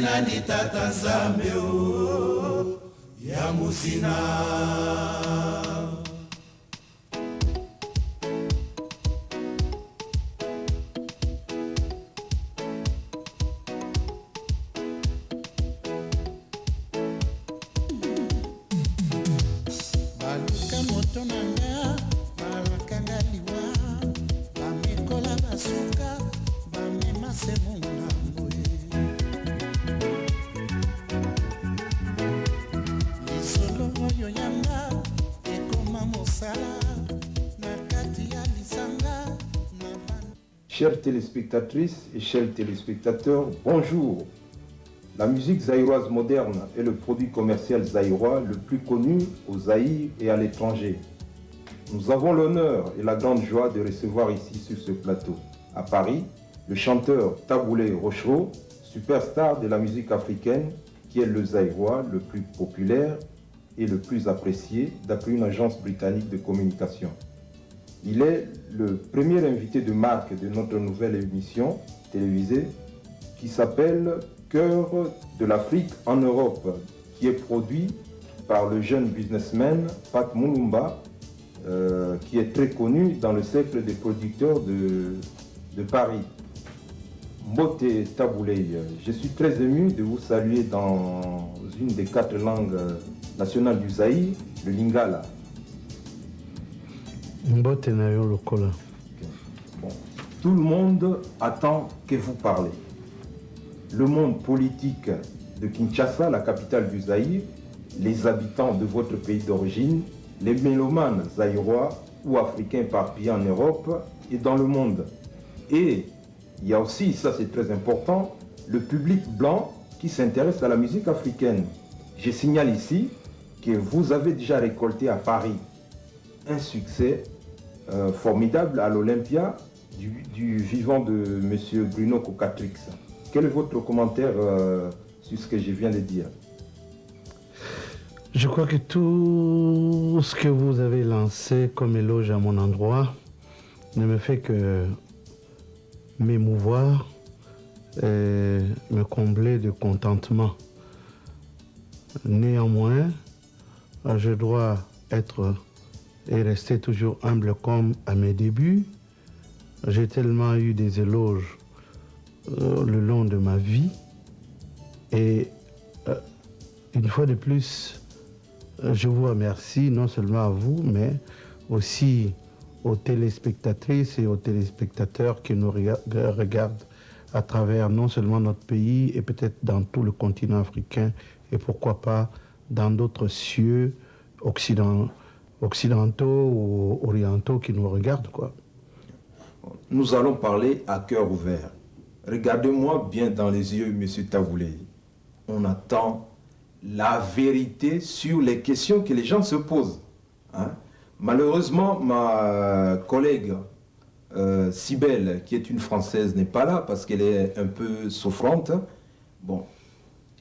nani tata nzambe o ya musina. Chères téléspectatrices et chers téléspectateurs, bonjour. La musique zaïroise moderne est le produit commercial zaïrois le plus connu au Zaïre et à l'étranger. Nous avons l'honneur et la grande joie de recevoir ici sur ce plateau, à Paris, le chanteur Taboulé Rochereau, superstar de la musique africaine, qui est le zaïrois le plus populaire et le plus apprécié d'après une agence britannique de communication. Il est le premier invité de marque de notre nouvelle émission télévisée qui s'appelle Cœur de l'Afrique en Europe, qui est produit par le jeune businessman Pat Moulumba, qui est très connu dans le cercle des producteurs de Paris. Mbote Taboulé, je suis très ému de vous saluer dans une des 4 langues nationales du Zaïre, le Lingala. Bon. Tout le monde attend que vous parlez. Le monde politique de Kinshasa, la capitale du Zaïre, les habitants de votre pays d'origine, les mélomanes zaïrois ou africains éparpillés en Europe et dans le monde. Et il y a aussi, ça c'est très important, le public blanc qui s'intéresse à la musique africaine. Je signale ici que vous avez déjà récolté à Paris un succès formidable à l'Olympia du vivant de M. Bruno Cocatrix. Quel est votre commentaire sur ce que je viens de dire? Je crois que tout ce que vous avez lancé comme éloge à mon endroit ne me fait que m'émouvoir et me combler de contentement. Néanmoins, je dois être et rester toujours humble comme à mes débuts. J'ai tellement eu des éloges le long de ma vie et une fois de plus, je vous remercie non seulement à vous, mais aussi aux téléspectatrices et aux téléspectateurs qui nous regardent à travers non seulement notre pays et peut-être dans tout le continent africain et pourquoi pas dans d'autres cieux occidentaux ou orientaux qui nous regardent, quoi. Nous allons parler à cœur ouvert. Regardez-moi bien dans les yeux, Monsieur Taboulé. On attend la vérité sur les questions que les gens se posent. Hein? Malheureusement, ma collègue Cybèle, qui est une Française, n'est pas là parce qu'elle est un peu souffrante. Bon,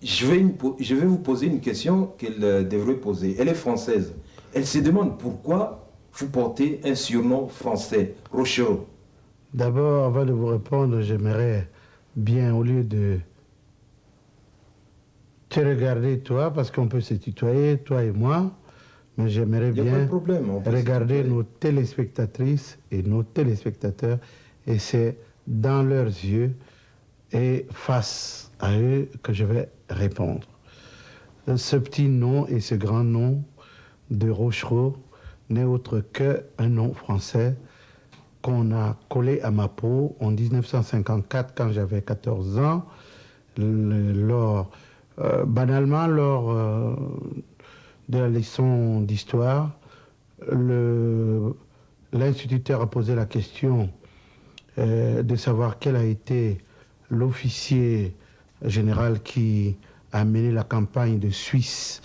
je vais vous poser une question qu'elle devrait poser. Elle est française. Elle se demande pourquoi vous portez un surnom français, Rochereau. D'abord, avant de vous répondre, j'aimerais bien, au lieu de te regarder toi, parce qu'on peut se tutoyer, toi et moi, mais j'aimerais bien regarder nos téléspectatrices et nos téléspectateurs, et c'est dans leurs yeux et face à eux que je vais répondre. Ce petit nom et ce grand nom de Rochereau n'est autre qu'un nom français qu'on a collé à ma peau en 1954 quand j'avais 14 ans, banalement lors de la leçon d'histoire. L'instituteur a posé la question de savoir quel a été l'officier général qui a mené la campagne de Suisse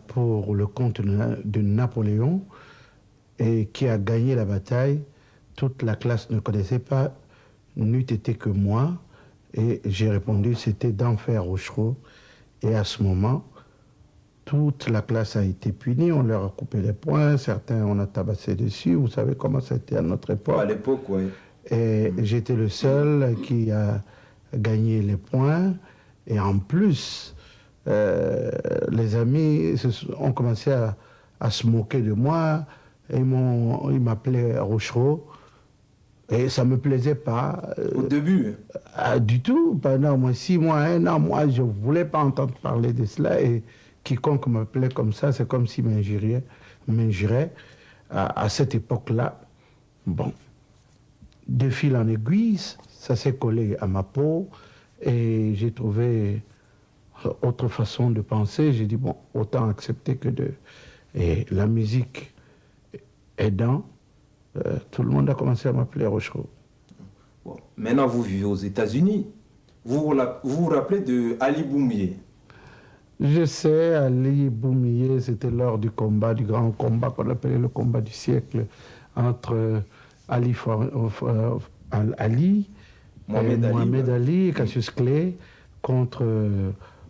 pour le compte de Napoléon et qui a gagné la bataille. Toute la classe ne connaissait pas, n'eût été que moi, et j'ai répondu c'était d'Enfer Rochereau. Et à ce moment, toute la classe a été punie, on leur a coupé les poings, certains on a tabassé dessus, vous savez comment c'était à notre époque. À l'époque, oui. Et j'étais le seul qui a gagné les points, Et en plus, les amis ont commencé à se moquer de moi. Ils m'appelaient Rochereau. Et ça ne me plaisait pas. Au début? Du tout. Pendant au moins 6 mois, 1 an, moi, je ne voulais pas entendre parler de cela. Et quiconque m'appelait comme ça, c'est comme s'il m'injuriait. À cette époque-là, bon, de fil en aiguille, ça s'est collé à ma peau. Et j'ai trouvé autre façon de penser. J'ai dit, bon, autant accepter que de... Et la musique aidant, tout le monde a commencé à m'appeler Rochereau. Bon. Maintenant, vous vivez aux États-Unis. Vous vous rappelez de Ali Boumie? Je sais, Ali Boumie, c'était lors du combat, du grand combat qu'on appelait le combat du siècle entre Mohamed Ali et Cassius Clay contre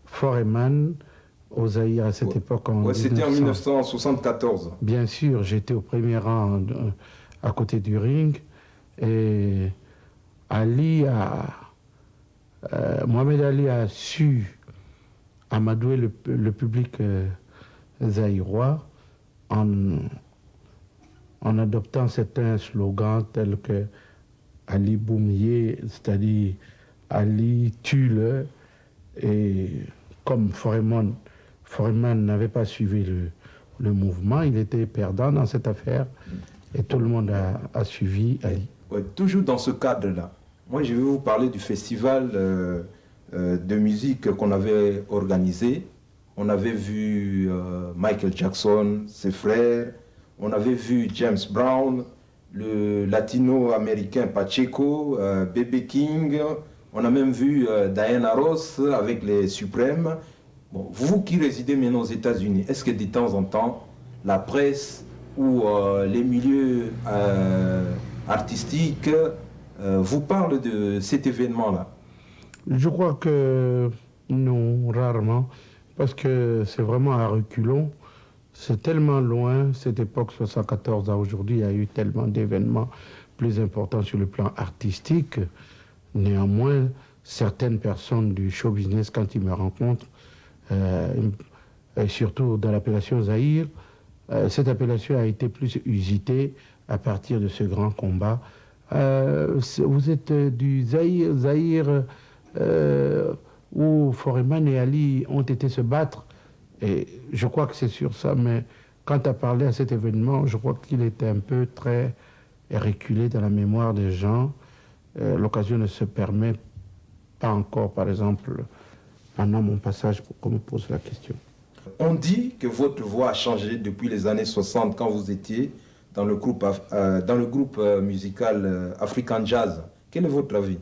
Foreman au Zaïre à cette époque. C'était en 1974. Bien sûr, j'étais au premier rang à côté du ring et Mohamed Ali a su amadouer le public zaïrois en adoptant certains slogans tels que Ali Boumie, c'est-à-dire Ali tue-le, et comme Foreman n'avait pas suivi le mouvement, il était perdant dans cette affaire et tout le monde a suivi Ali. Ouais, toujours dans ce cadre-là, moi je vais vous parler du festival de musique qu'on avait organisé. On avait vu Michael Jackson, ses frères, on avait vu James Brown, le latino-américain Pacheco, B.B. King, on a même vu Diana Ross avec les Suprêmes. Bon, vous qui résidez maintenant aux États-Unis, est-ce que de temps en temps, la presse ou les milieux artistiques vous parlent de cet événement-là? Je crois que non, rarement, parce que c'est vraiment à reculons. C'est tellement loin, cette époque 74 à aujourd'hui, il y a eu tellement d'événements plus importants sur le plan artistique. Néanmoins, certaines personnes du show business, quand ils me rencontrent, et surtout dans l'appellation Zaïre, cette appellation a été plus usitée à partir de ce grand combat. Vous êtes du Zaïre où Foreman et Ali ont été se battre, et je crois que c'est sur ça, mais quand tu as parlé à cet événement, je crois qu'il était un peu très reculé dans la mémoire des gens. L'occasion ne se permet pas encore, par exemple, pendant mon passage, pour qu'on me pose la question. On dit que votre voix a changé depuis les années 60 quand vous étiez dans le groupe musical African Jazz. Quel est votre avis?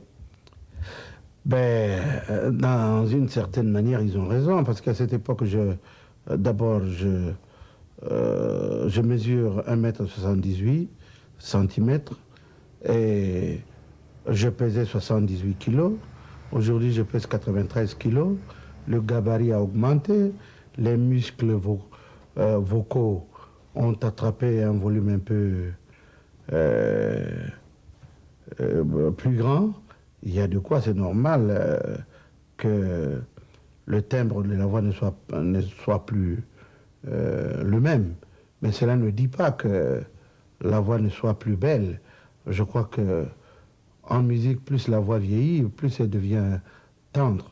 Dans une certaine manière, ils ont raison, parce qu'à cette époque, d'abord, je mesure 1,78 m et je pesais 78 kg. Aujourd'hui, je pèse 93 kg. Le gabarit a augmenté, les muscles vocaux ont attrapé un volume un peu plus grand. Il y a de quoi, c'est normal que le timbre de la voix ne soit plus le même. Mais cela ne dit pas que la voix ne soit plus belle. Je crois que en musique, plus la voix vieillit, plus elle devient tendre.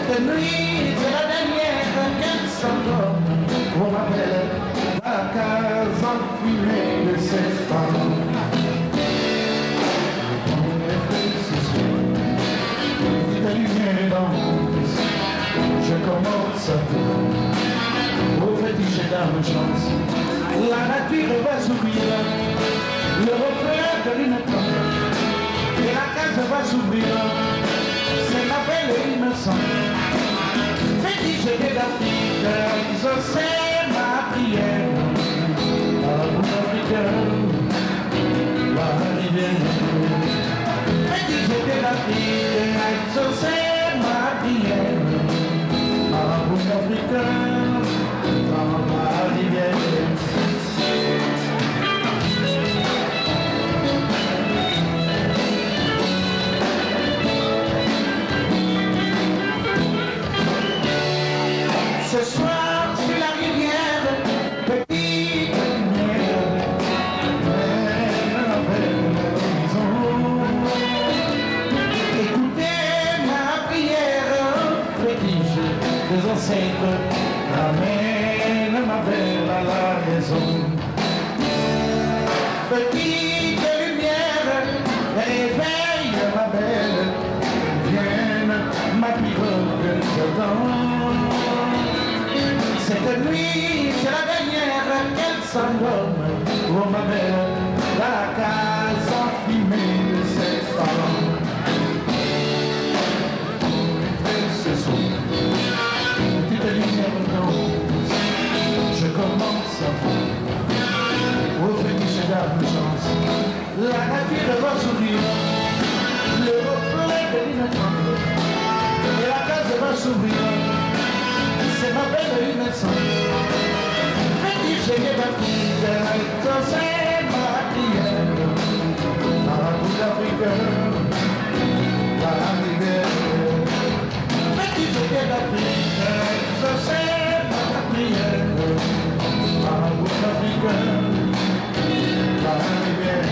Cette nuit, c'est la dernière qu'elle s'endort. On m'appelle la case. s'enfumer de cette femme. La lumière danse, je commence à voir au fétiche et d'âme chance. La nature va s'ouvrir, le reflet de l'une et la case va s'ouvrir, c'est la belle innocente. Fétiche de l'Afrique, exaucer ma prière. À vous africain, la rivière. Fétiche de l'Afrique, exaucer ma prière. À vous africain, dans la rivière. Ce soir sur la rivière, petite lumière, mène la belle horizon. Écoutez ma prière, fétiche des ancêtres, ramène ma belle à la raison. Petite lumière, réveille ma belle, vienne ma pirogue, j'attends. Cette nuit, c'est la dernière qu'elle s'endorme. Oh ma belle, la case enfumée de cette femme. Et ce soir, petite lumière danse, je commence à voir au fétiche d'âme chance. La nature va sourire, le reflet de l'innocence, et la case va s'ouvrir. C'est ma belle innocente. Fétiche et baptiste, c'est ma prière. À vous africain, la rivière. Fétiche et baptiste, c'est ma prière. À vous africain, la rivière.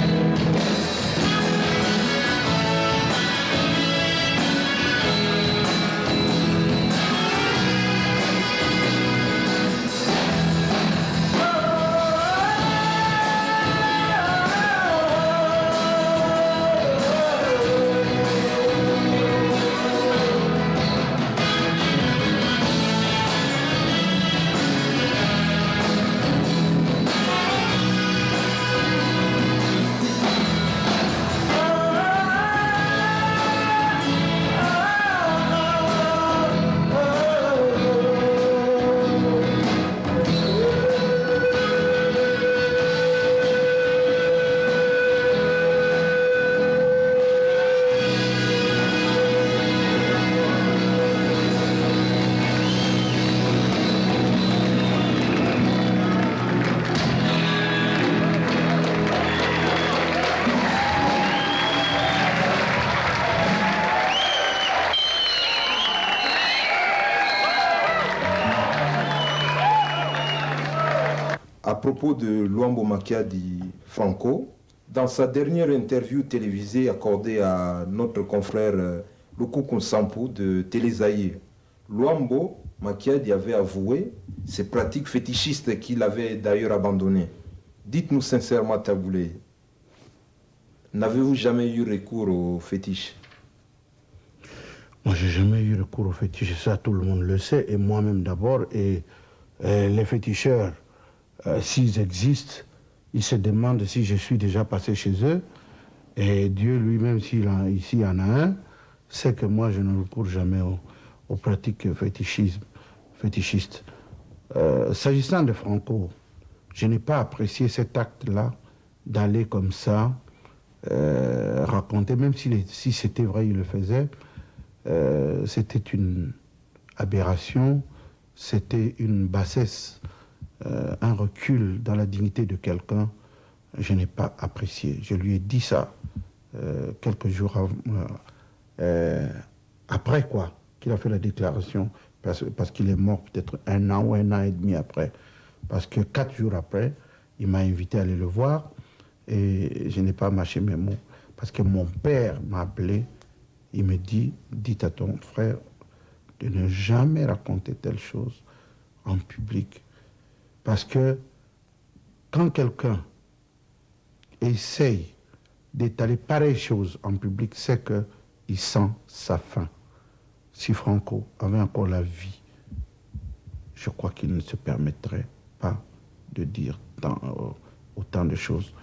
À propos de Luambo Makiadi Franco, dans sa dernière interview télévisée accordée à notre confrère Lukuku Sampo de Télé Zaïre, Luambo Makiadi avait avoué ses pratiques fétichistes qu'il avait d'ailleurs abandonnées. Dites-nous sincèrement, Taboulé, n'avez-vous jamais eu recours aux fétiches? Moi, j'ai jamais eu recours aux fétiches, ça tout le monde le sait, et moi-même d'abord, et les féticheurs, s'ils existent, ils se demandent si je suis déjà passé chez eux, et Dieu lui-même, s'il y en a un, sait que moi, je ne recours jamais aux pratiques fétichistes. S'agissant de Franco, je n'ai pas apprécié cet acte-là, d'aller comme ça, raconter, même si c'était vrai, il le faisait, c'était une aberration, c'était une bassesse, un recul dans la dignité de quelqu'un. Je n'ai pas apprécié. Je lui ai dit ça quelques jours après quoi, qu'il a fait la déclaration, parce qu'il est mort peut-être un an ou un an et demi après. Parce que 4 jours après, il m'a invité à aller le voir et je n'ai pas mâché mes mots. Parce que mon père m'a appelé, il me dit, dites à ton frère de ne jamais raconter telle chose en public. Parce que quand quelqu'un essaye d'étaler pareille chose en public, c'est qu'il sent sa faim. Si Franco avait encore la vie, je crois qu'il ne se permettrait pas de dire autant de choses.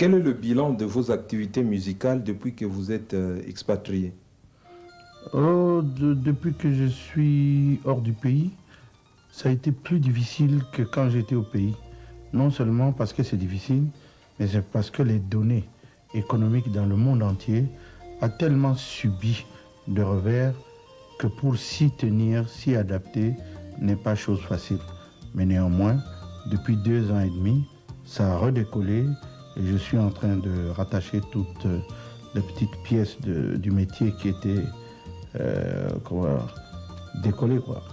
Quel est le bilan de vos activités musicales depuis que vous êtes expatrié? Depuis que je suis hors du pays, ça a été plus difficile que quand j'étais au pays. Non seulement parce que c'est difficile, mais c'est parce que les données économiques dans le monde entier a tellement subi de revers que pour s'y tenir, s'y adapter, n'est pas chose facile. Mais néanmoins, depuis 2 ans et demi, ça a redécollé et je suis en train de rattacher toutes les petites pièces du métier qui étaient décollées, quoi.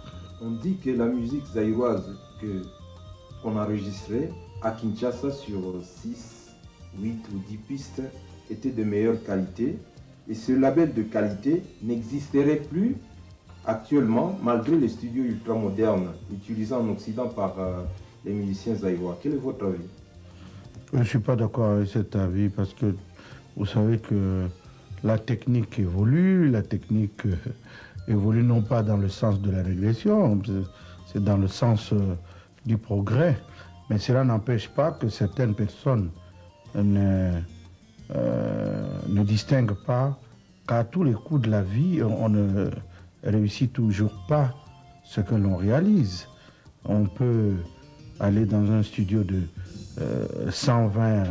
On dit que la musique zaïroise qu'on enregistrait à Kinshasa sur 6, 8 ou 10 pistes était de meilleure qualité. Et ce label de qualité n'existerait plus actuellement malgré les studios ultramodernes utilisés en Occident par les musiciens zaïrois. Quel est votre avis? Je ne suis pas d'accord avec cet avis parce que vous savez que la technique évolue, la technique évolue non pas dans le sens de la régression, c'est dans le sens du progrès. Mais cela n'empêche pas que certaines personnes ne distinguent pas qu'à tous les coups de la vie, on ne réussit toujours pas ce que l'on réalise. On peut aller dans un studio de 120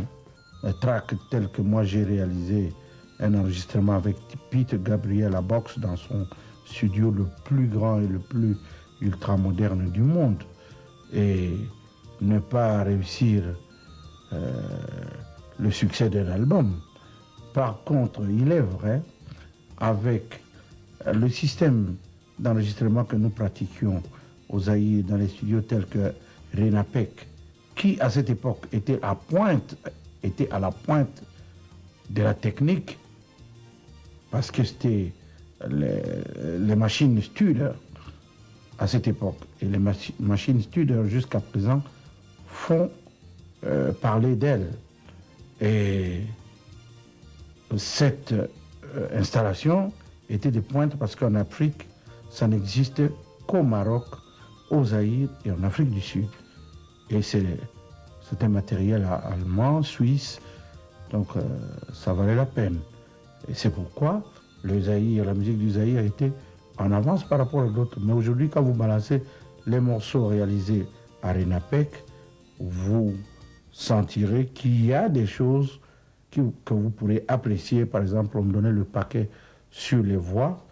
tracks tel que moi j'ai réalisé un enregistrement avec Pete Gabriel à Box dans son studio le plus grand et le plus ultramoderne du monde et ne pas réussir le succès d'un album. Par contre, il est vrai, avec le système d'enregistrement que nous pratiquions aux Zaïre dans les studios tels que Renapec, qui à cette époque était à la pointe de la technique, parce que c'était les machines Studer à cette époque. Et les machines Studer jusqu'à présent font parler d'elles. Et cette installation était de pointe parce qu'en Afrique, ça n'existe qu'au Maroc, au Zaïre et en Afrique du Sud. Et c'est un matériel allemand, suisse, donc ça valait la peine. Et c'est pourquoi le Zaïre, la musique du Zaïre était en avance par rapport à d'autres. Mais aujourd'hui, quand vous balancez les morceaux réalisés à Renapec, vous sentirez qu'il y a des choses que vous pourrez apprécier. Par exemple, on me donnait le paquet sur les voix,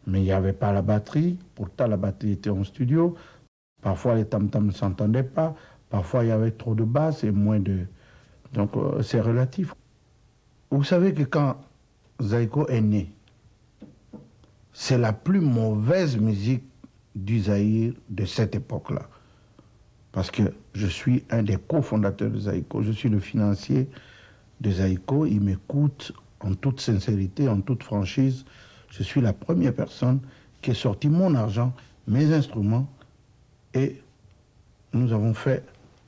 mais il n'y avait pas la batterie. Pourtant, la batterie était en studio. Parfois, les tam-tams ne s'entendaient pas. Parfois, il y avait trop de basses et moins de... Donc, c'est relatif. Vous savez que quand Zaïko est né, c'est la plus mauvaise musique du Zaïre de cette époque-là. Parce que je suis un des cofondateurs de Zaïko, je suis le financier de Zaïko, il m'écoute en toute sincérité, en toute franchise. Je suis la première personne qui a sorti mon argent, mes instruments, et nous avons fait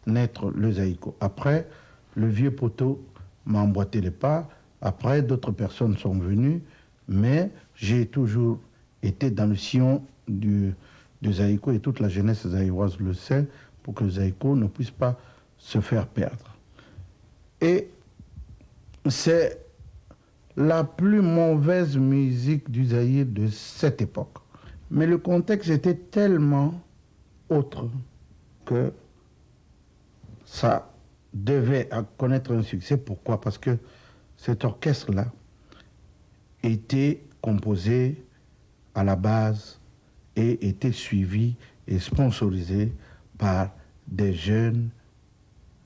naître le Zaïko. Après, le vieux poteau m'a emboîté les pas, après d'autres personnes sont venues, mais j'ai toujours été dans le sillon de Zaïko et toute la jeunesse zaïroise le sait, pour que Zaïko ne puisse pas se faire perdre. Et c'est la plus mauvaise musique du Zaïre de cette époque. Mais le contexte était tellement autre que ça devait connaître un succès. Pourquoi? Parce que cet orchestre-là était composé à la base et était suivi et sponsorisé par des jeunes,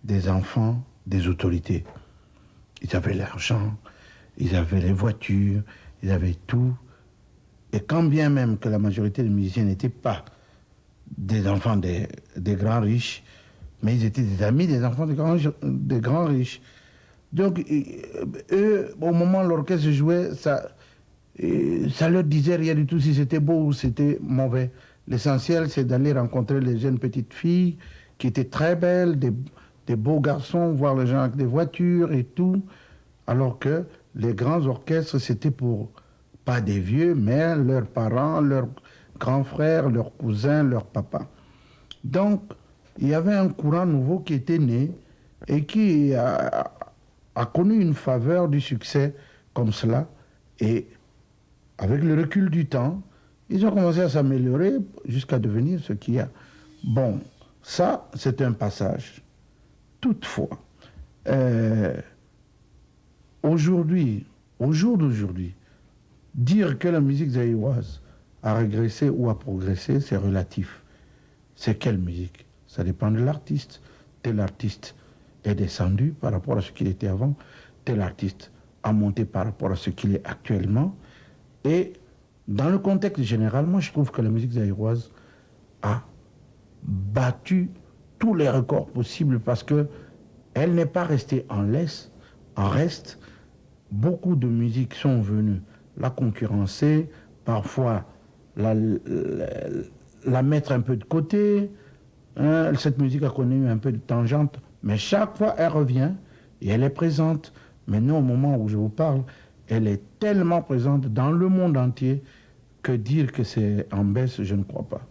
des enfants, des autorités. Ils avaient l'argent, ils avaient les voitures, ils avaient tout. Et quand bien même que la majorité des musiciens n'étaient pas des enfants des grands riches, mais ils étaient des amis des enfants des grands riches. Donc, eux, au moment où l'orchestre jouait, ça leur disait rien du tout si c'était beau ou c'était mauvais. L'essentiel, c'est d'aller rencontrer les jeunes petites filles qui étaient très belles, des beaux garçons, voir les gens avec des voitures et tout. Alors que les grands orchestres, c'était pour, pas des vieux, mais leurs parents, leurs grands frères, leurs cousins, leurs papas. Donc, il y avait un courant nouveau qui était né et qui a connu une faveur du succès comme cela. Et avec le recul du temps, ils ont commencé à s'améliorer jusqu'à devenir ce qu'il y a. Bon, ça, c'est un passage. Toutefois, aujourd'hui, au jour d'aujourd'hui, dire que la musique zaïroise a régressé ou a progressé, c'est relatif. C'est quelle musique? Ça dépend de l'artiste. Tel artiste est descendu par rapport à ce qu'il était avant, tel artiste a monté par rapport à ce qu'il est actuellement. Et dans le contexte général, moi je trouve que la musique zaïroise a battu tous les records possibles parce que elle n'est pas restée en laisse, en reste. Beaucoup de musiques sont venues la concurrencer, parfois la mettre un peu de côté. Cette musique a connu un peu de tangente, mais chaque fois elle revient et elle est présente. Maintenant, au moment où je vous parle, elle est tellement présente dans le monde entier que dire que c'est en baisse, je ne crois pas.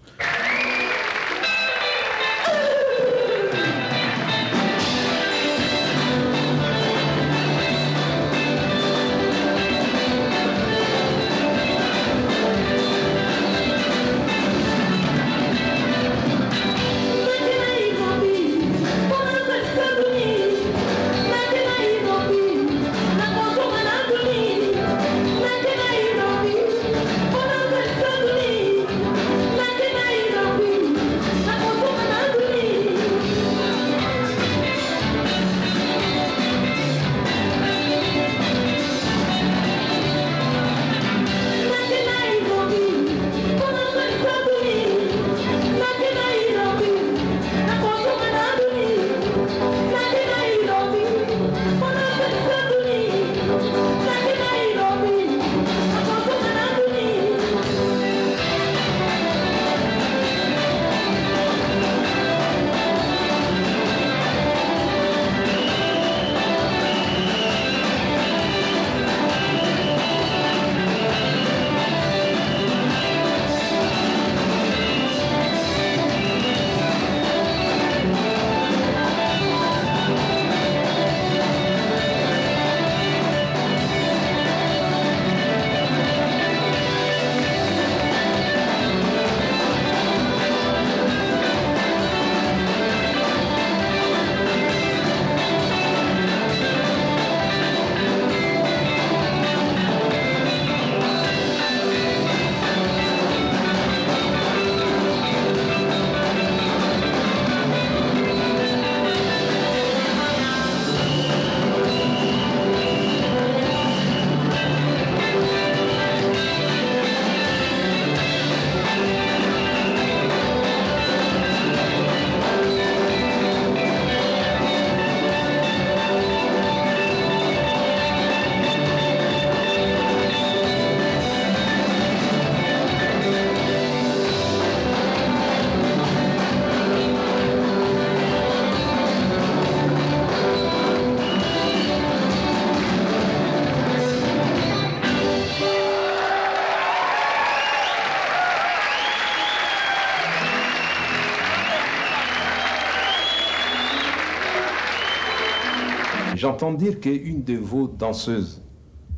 J'entends dire qu'une de vos danseuses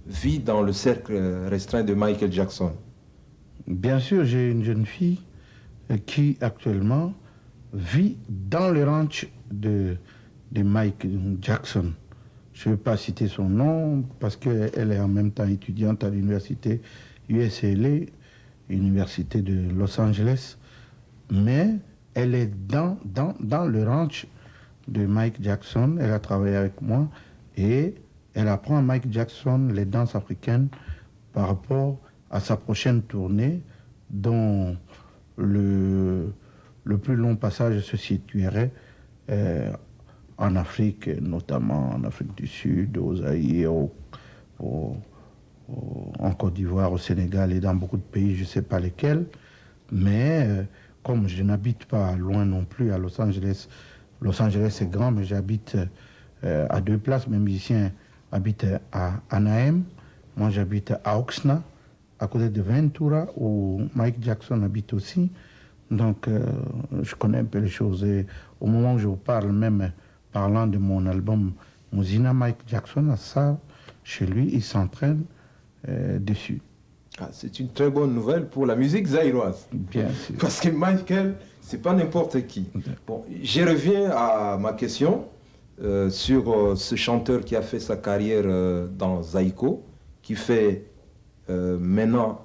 vit dans le cercle restreint de Michael Jackson. Bien sûr, j'ai une jeune fille qui actuellement vit dans le ranch de Michael Jackson. Je ne vais pas citer son nom parce qu'elle est en même temps étudiante à l'université UCLA, université de Los Angeles, mais elle est dans le ranch de Mike Jackson. Elle a travaillé avec moi et elle apprend à Mike Jackson les danses africaines par rapport à sa prochaine tournée dont le plus long passage se situerait en Afrique, notamment en Afrique du Sud, au Zaïre, en Côte d'Ivoire, au Sénégal et dans beaucoup de pays, je ne sais pas lesquels. Mais comme je n'habite pas loin non plus à Los Angeles, Los Angeles est grand, mais j'habite à deux places. Mes musiciens habitent à Anaheim. Moi, j'habite à Oxnard, à côté de Ventura, où Mike Jackson habite aussi. Donc, je connais un peu les choses. Et au moment où je vous parle, même parlant de mon album Mouzina Mike Jackson a ça chez lui, il s'entraîne dessus. Ah, c'est une très bonne nouvelle pour la musique zaïroise. Bien sûr. Parce que Michael, c'est pas n'importe qui. Bon, je reviens à ma question sur ce chanteur qui a fait sa carrière dans Zaïko, qui fait maintenant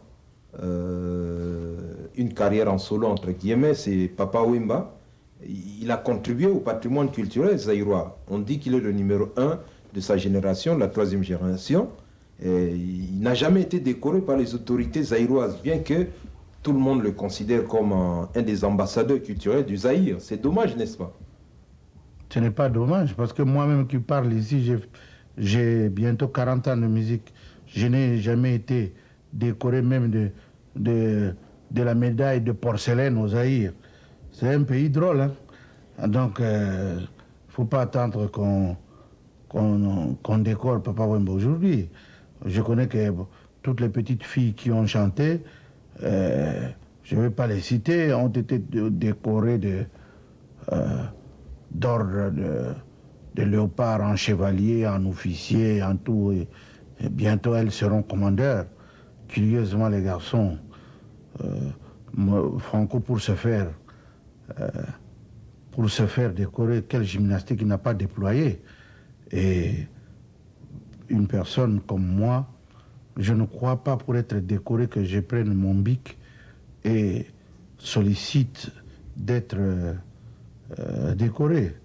une carrière en solo, entre guillemets, c'est Papa Wemba. Il a contribué au patrimoine culturel zaïrois. On dit qu'il est le numéro 1 de sa génération, la 3e génération. Et il n'a jamais été décoré par les autorités zaïroises, bien que tout le monde le considère comme un des ambassadeurs culturels du Zaïre. C'est dommage, n'est-ce pas? Ce n'est pas dommage, parce que moi-même qui parle ici, j'ai bientôt 40 ans de musique. Je n'ai jamais été décoré même de la médaille de porcelaine au Zaïre. C'est un pays drôle, hein? Donc, il ne faut pas attendre qu'on décore Papa Wemba aujourd'hui. Je connais que toutes les petites filles qui ont chanté, je ne vais pas les citer, ont été décorées d'ordre de léopard en chevalier, en officier, en tout. Et bientôt, elles seront commandeurs. Curieusement, les garçons, Franco, pour se faire décorer, quelle gymnastique il n'a pas déployé. Et une personne comme moi, je ne crois pas pour être décoré que je prenne mon bic et sollicite d'être décoré.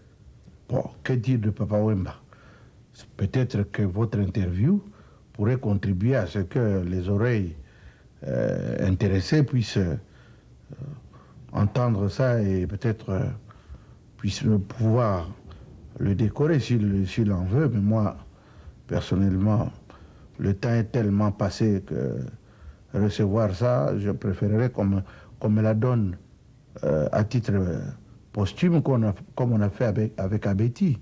Bon, que dire de Papa Wemba? Peut-être que votre interview pourrait contribuer à ce que les oreilles intéressées puissent entendre ça et peut-être puissent pouvoir le décorer s'il en veut. Mais moi, personnellement, le temps est tellement passé que recevoir ça, je préférerais qu'on me la donne à titre posthume, comme on a fait avec Abeti.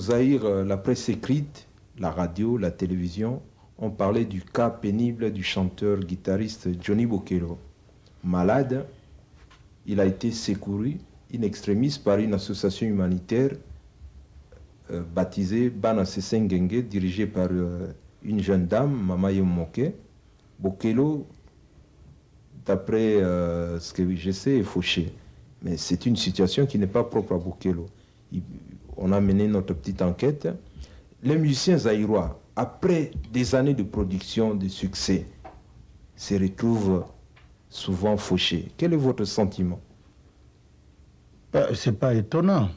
Zaïre, la presse écrite, la radio, la télévision ont parlé du cas pénible du chanteur-guitariste Johnny Bokello. Malade, il a été secouru in extremis par une association humanitaire baptisée Bana Sesengenge, dirigée par une jeune dame, Mama Yemoke. Bokello, d'après ce que je sais, est fauché. Mais c'est une situation qui n'est pas propre à Bokello. On a mené notre petite enquête. Les musiciens zaïrois, après des années de production, de succès, se retrouvent souvent fauchés. Quel est votre sentiment? C'est pas étonnant.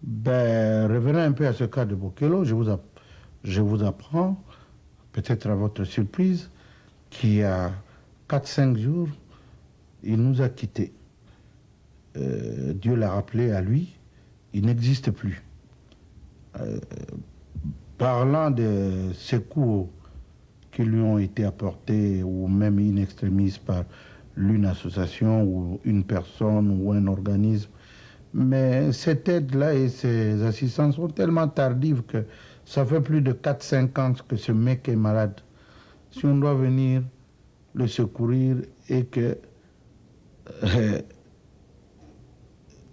Revenons un peu à ce cas de Bokello. Je vous apprends, peut-être à votre surprise, qu'il y a 4-5 jours, il nous a quittés. Dieu l'a rappelé à lui, il n'existe plus. Parlant de secours qui lui ont été apportés, ou même in extremis par l'une association, ou une personne, ou un organisme, mais cette aide-là et ces assistances sont tellement tardives que ça fait plus de 4-5 ans que ce mec est malade. Si on doit venir le secourir et que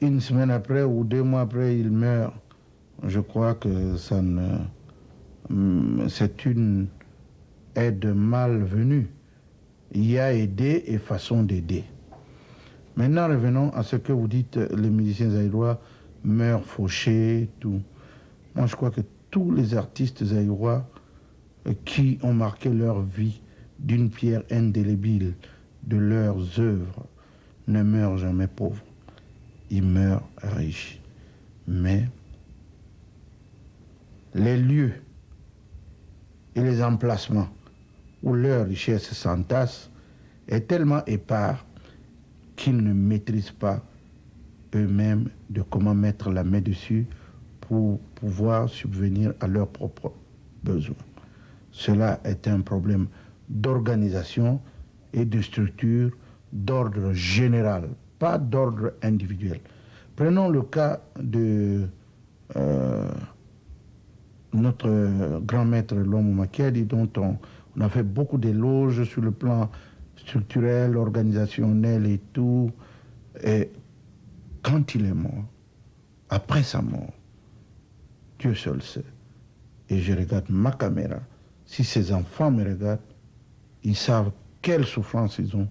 une semaine après ou 2 mois après il meurt, je crois que ça ne... c'est une aide malvenue. Il y a aider et façon d'aider. Maintenant, revenons à ce que vous dites, les musiciens zaïrois meurent fauchés, tout. Moi, je crois que tous les artistes zaïrois qui ont marqué leur vie d'une pierre indélébile de leurs œuvres ne meurent jamais pauvres. Ils meurent riches. Mais les lieux et les emplacements où leur richesse s'entasse est tellement épars qu'ils ne maîtrisent pas eux-mêmes de comment mettre la main dessus pour pouvoir subvenir à leurs propres besoins. Cela est un problème d'organisation et de structure d'ordre général, pas d'ordre individuel. Prenons le cas de notre grand maître Lombo Makiadi, dont on a fait beaucoup d'éloges sur le plan structurel, organisationnel et tout. Et quand il est mort, après sa mort, Dieu seul sait. Et je regarde ma caméra. Si ces enfants me regardent, ils savent quelle souffrance ils ont,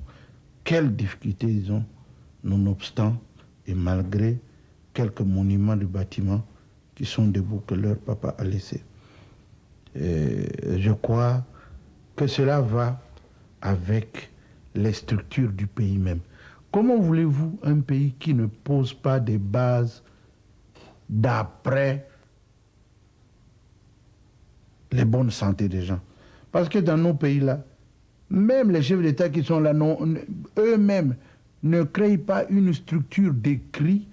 quelles difficultés ils ont, nonobstant et malgré quelques monuments de bâtiments qui sont debout que leur papa a laissés. Je crois que cela va avec les structures du pays même. Comment voulez-vous un pays qui ne pose pas des bases d'après les bonnes santé des gens? Parce que dans nos pays-là, même les chefs d'État qui sont là, eux-mêmes ne créent pas une structure d'écrit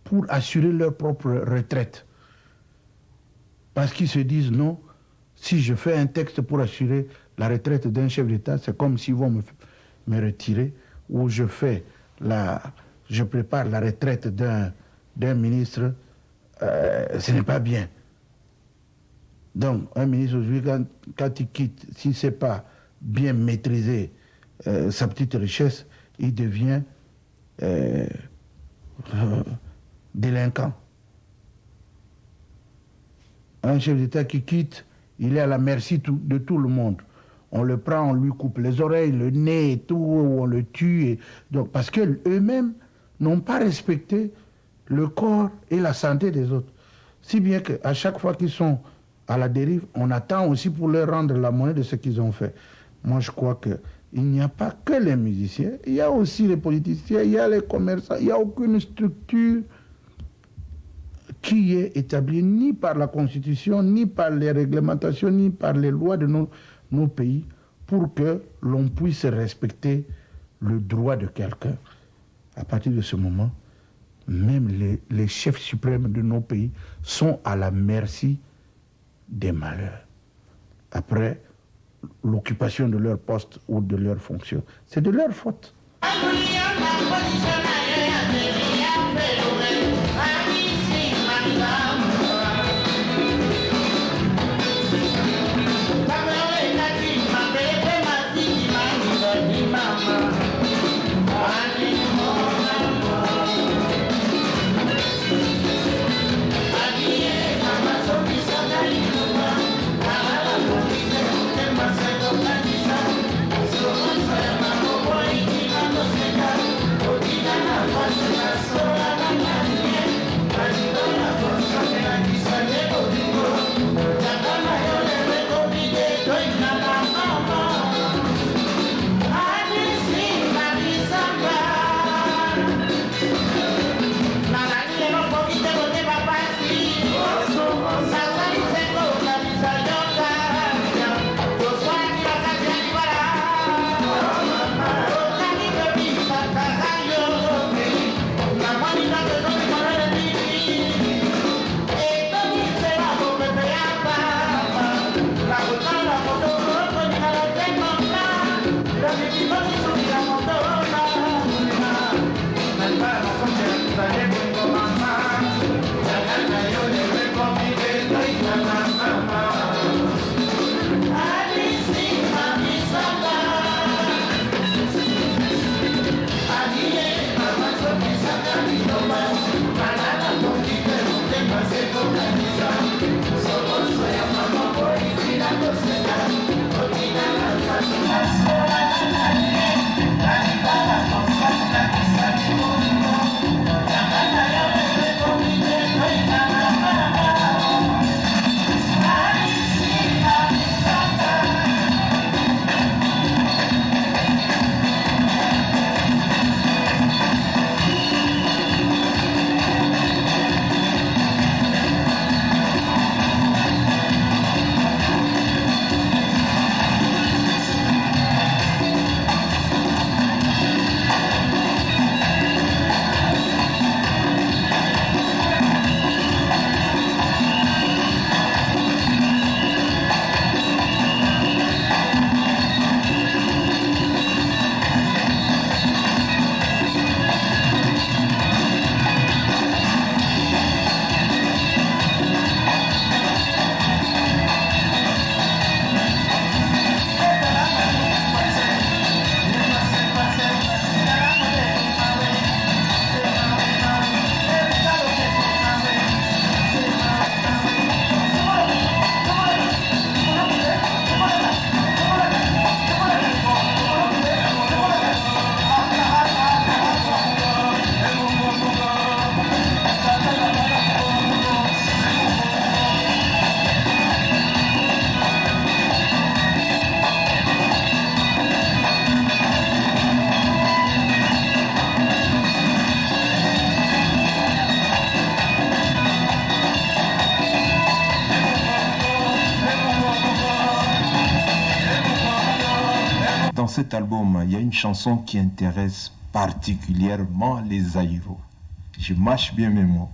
pour assurer leur propre retraite. Parce qu'ils se disent non, si je fais un texte pour assurer la retraite d'un chef d'État, c'est comme s'ils vont me retirer, ou je prépare la retraite d'un ministre, ce n'est pas bien. Donc, un ministre aujourd'hui, quand il quitte, s'il ne sait pas bien maîtriser sa petite richesse, il devient délinquant. Un chef d'État qui quitte, il est à la merci de tout le monde. On le prend, on lui coupe les oreilles, le nez et tout, on le tue. Donc, parce qu'eux-mêmes n'ont pas respecté le corps et la santé des autres. Si bien qu'à chaque fois qu'ils sont à la dérive, on attend aussi pour leur rendre la monnaie de ce qu'ils ont fait. Moi, je crois qu'il n'y a pas que les musiciens, il y a aussi les politiciens, il y a les commerçants, il n'y a aucune structure qui est établie ni par la Constitution, ni par les réglementations, ni par les lois de nos pays, pour que l'on puisse respecter le droit de quelqu'un. À partir de ce moment, même les chefs suprêmes de nos pays sont à la merci des malheurs. Après l'occupation de leur poste ou de leur fonction, c'est de leur faute. cet album, il y a une chanson qui intéresse particulièrement les Zaïros. Je mâche bien mes mots.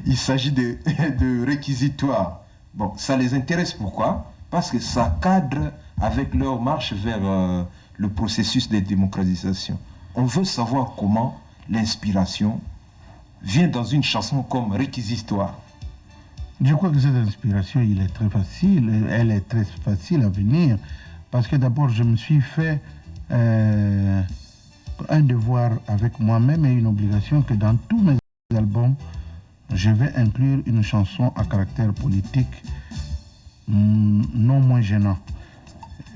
Il s'agit de réquisitoires. Bon, ça les intéresse pourquoi? Parce que ça cadre avec leur marche vers le processus de démocratisation. On veut savoir comment l'inspiration vient dans une chanson comme Réquisitoire. Je crois que cette inspiration, elle est très facile à venir, parce que d'abord, je me suis fait un devoir avec moi-même et une obligation que dans tous mes albums, je vais inclure une chanson à caractère politique non moins gênant.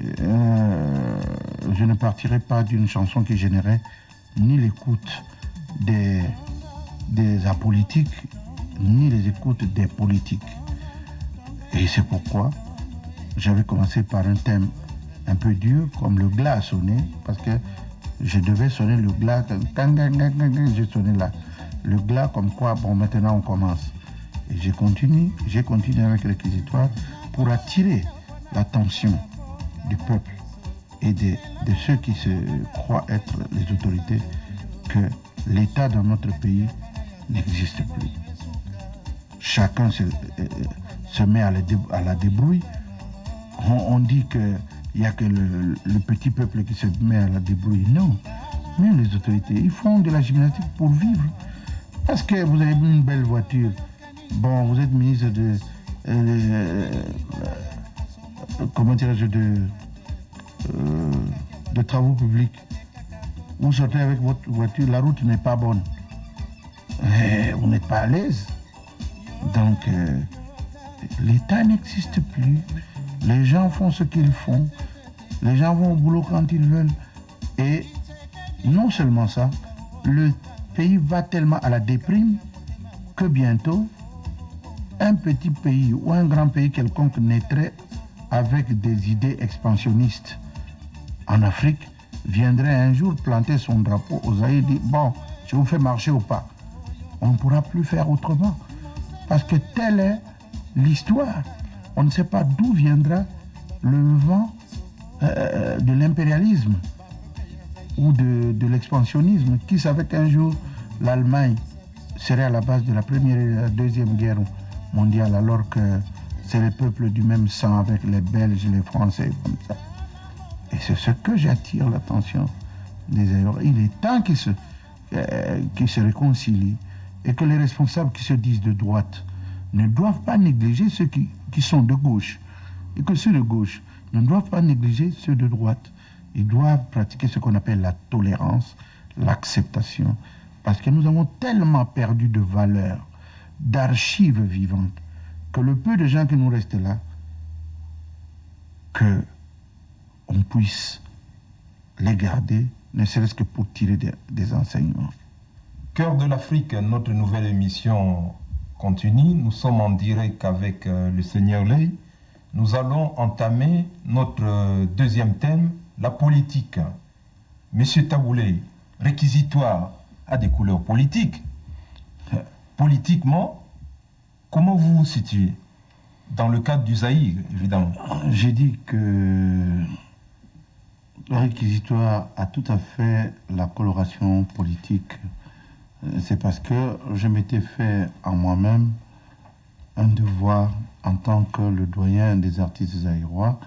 Je ne partirai pas d'une chanson qui générait ni l'écoute des apolitiques, ni les écoutes des politiques. Et c'est pourquoi j'avais commencé par un thème un peu dur, comme le glas a sonné, parce que je devais sonner le glas, j'ai sonné là. Le glas comme quoi, bon, maintenant on commence. Et j'ai continué avec Réquisitoire pour attirer l'attention du peuple et de ceux qui se croient être les autorités, que l'État dans notre pays n'existe plus. Chacun se met à la débrouille. On dit qu'il n'y a que le petit peuple qui se met à la débrouille. Non, mais les autorités, ils font de la gymnastique pour vivre. Parce que vous avez une belle voiture. Bon, vous êtes ministre de... comment dirais-je, de travaux publics. Vous sortez avec votre voiture, la route n'est pas bonne. Et vous n'êtes pas à l'aise. Donc, l'État n'existe plus. Les gens font ce qu'ils font. Les gens vont au boulot quand ils veulent. Et non seulement ça, le pays va tellement à la déprime que bientôt, un petit pays ou un grand pays quelconque naîtrait avec des idées expansionnistes en Afrique, viendrait un jour planter son drapeau aux Zaïre et dire « Bon, je vous fais marcher ou pas ?» On ne pourra plus faire autrement. Parce que telle est l'histoire. On ne sait pas d'où viendra le vent de l'impérialisme ou de l'expansionnisme. Qui savait qu'un jour l'Allemagne serait à la base de la première et la deuxième guerre mondiale, alors que c'est les peuples du même sang avec les Belges, les Français, comme ça. Et c'est ce que j'attire l'attention des Aéros. Il est temps qu'ils se réconcilient et que les responsables qui se disent de droite ne doivent pas négliger ceux qui sont de gauche. Et que ceux de gauche ne doivent pas négliger ceux de droite. Ils doivent pratiquer ce qu'on appelle la tolérance, l'acceptation. Parce que nous avons tellement perdu de valeurs, d'archives vivantes, que le peu de gens qui nous restent là, que on puisse les garder, ne serait-ce que pour tirer des enseignements. Cœur de l'Afrique, notre nouvelle émission continue. Nous sommes en direct avec le Seigneur Lay. Nous allons entamer notre deuxième thème, la politique. Monsieur Taboulé, réquisitoire a des couleurs politiques. Politiquement, comment vous vous situez? Dans le cadre du Zaïre, évidemment. J'ai dit que le réquisitoire a tout à fait la coloration politique. C'est parce que je m'étais fait en moi-même un devoir en tant que le doyen des artistes zaïrois.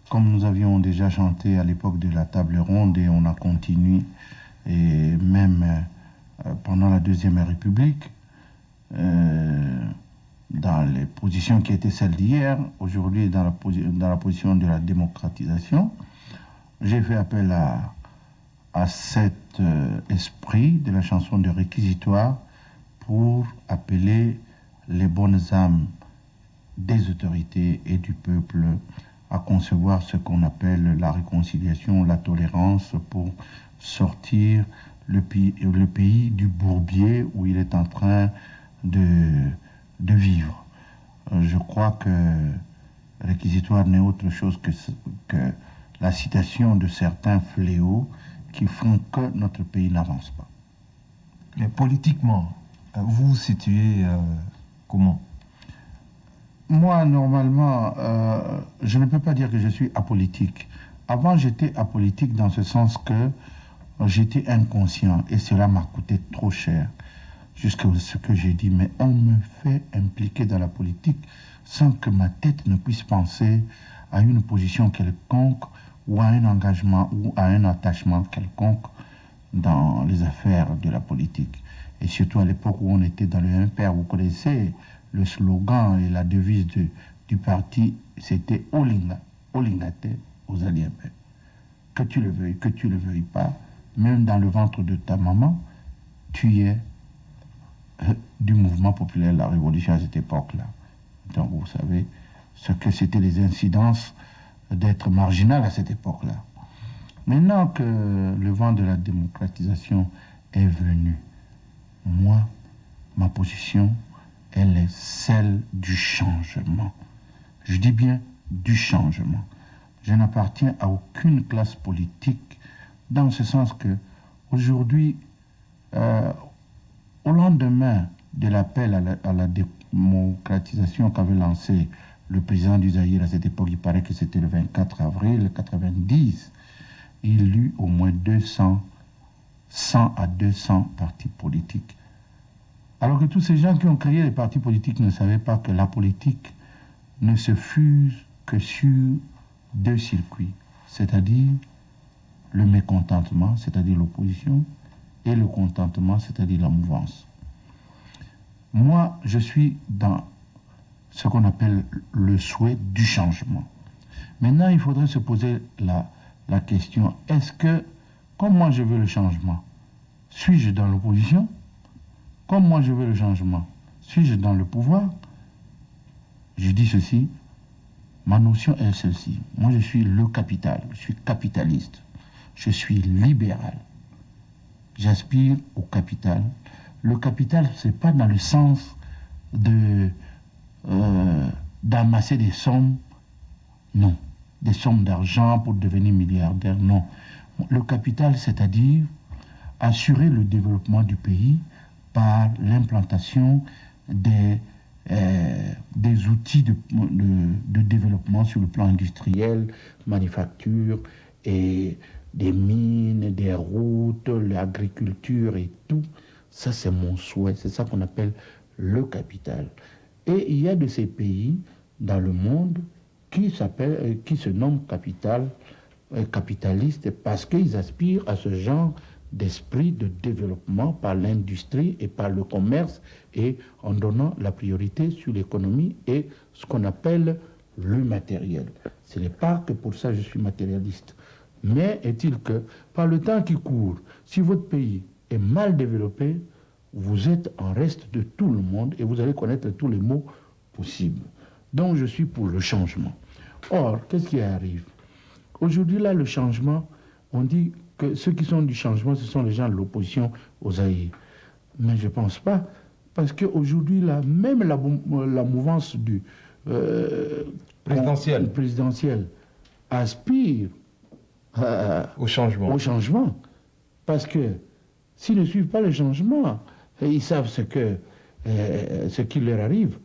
Comme nous avions déjà chanté à l'époque de la table ronde et on a continué, et même pendant la Deuxième République, dans les positions qui étaient celles d'hier, aujourd'hui dans la position de la démocratisation, j'ai fait appel à cet esprit de la chanson de réquisitoire pour appeler les bonnes âmes des autorités et du peuple à concevoir ce qu'on appelle la réconciliation, la tolérance pour sortir le pays du bourbier où il est en train de vivre. Je crois que réquisitoire n'est autre chose que la citation de certains fléaux qui font que notre pays n'avance pas. Mais politiquement, vous vous situez comment? Moi, normalement, je ne peux pas dire que je suis apolitique. Avant, j'étais apolitique dans ce sens que j'étais inconscient et cela m'a coûté trop cher. Jusqu'à ce que j'ai dit, mais on me fait impliquer dans la politique sans que ma tête ne puisse penser à une position quelconque ou à un engagement ou à un attachement quelconque dans les affaires de la politique. Et surtout à l'époque où on était dans le MPR, vous connaissez le slogan et la devise du parti, c'était Olinga, Olingate aux Aliempé. Que tu le veuilles pas, même dans le ventre de ta maman, tu es du mouvement populaire de la Révolution à cette époque-là. Donc vous savez ce que c'était les incidences d'être marginal à cette époque-là. Maintenant que le vent de la démocratisation est venu, moi, ma position, elle est celle du changement. Je dis bien du changement. Je n'appartiens à aucune classe politique, dans ce sens que aujourd'hui, au lendemain de l'appel à la démocratisation qu'avait lancé le président du Zaïre à cette époque, il paraît que c'était le 24 avril 1990, il eut au moins 100 à 200 partis politiques. Alors que tous ces gens qui ont créé les partis politiques ne savaient pas que la politique ne se fuse que sur deux circuits, c'est-à-dire le mécontentement, c'est-à-dire l'opposition, et le contentement, c'est-à-dire la mouvance. Moi, je suis dans ce qu'on appelle le souhait du changement. Maintenant, il faudrait se poser la question, est-ce que, comme moi je veux le changement, suis-je dans l'opposition? Comme moi je veux le changement, suis-je dans le pouvoir? Je dis ceci, ma notion est celle-ci. Moi je suis le capital, je suis capitaliste, je suis libéral. J'aspire au capital. Le capital, ce n'est pas dans le sens d'amasser des sommes, non. Des sommes d'argent pour devenir milliardaire, non. Le capital, c'est-à-dire assurer le développement du pays par l'implantation des outils de développement sur le plan industriel, manufacture et des mines, des routes, l'agriculture et tout. Ça, c'est mon souhait. C'est ça qu'on appelle le capital. Et il y a de ces pays dans le monde qui se nomment capitalistes parce qu'ils aspirent à ce genre d'esprit de développement par l'industrie et par le commerce et en donnant la priorité sur l'économie et ce qu'on appelle le matériel. Ce n'est pas que pour ça je suis matérialiste. Mais est-il que, par le temps qui court, si votre pays est mal développé, vous êtes en reste de tout le monde et vous allez connaître tous les mots possibles. Donc je suis pour le changement. Or, qu'est-ce qui arrive? Aujourd'hui, là, le changement, on dit que ceux qui sont du changement, ce sont les gens de l'opposition aux Zaïre. Mais je ne pense pas, parce qu'aujourd'hui, là, même la mouvance du présidentielle aspire au changement. Parce que s'ils ne suivent pas le changement, ils savent ce qui leur arrive.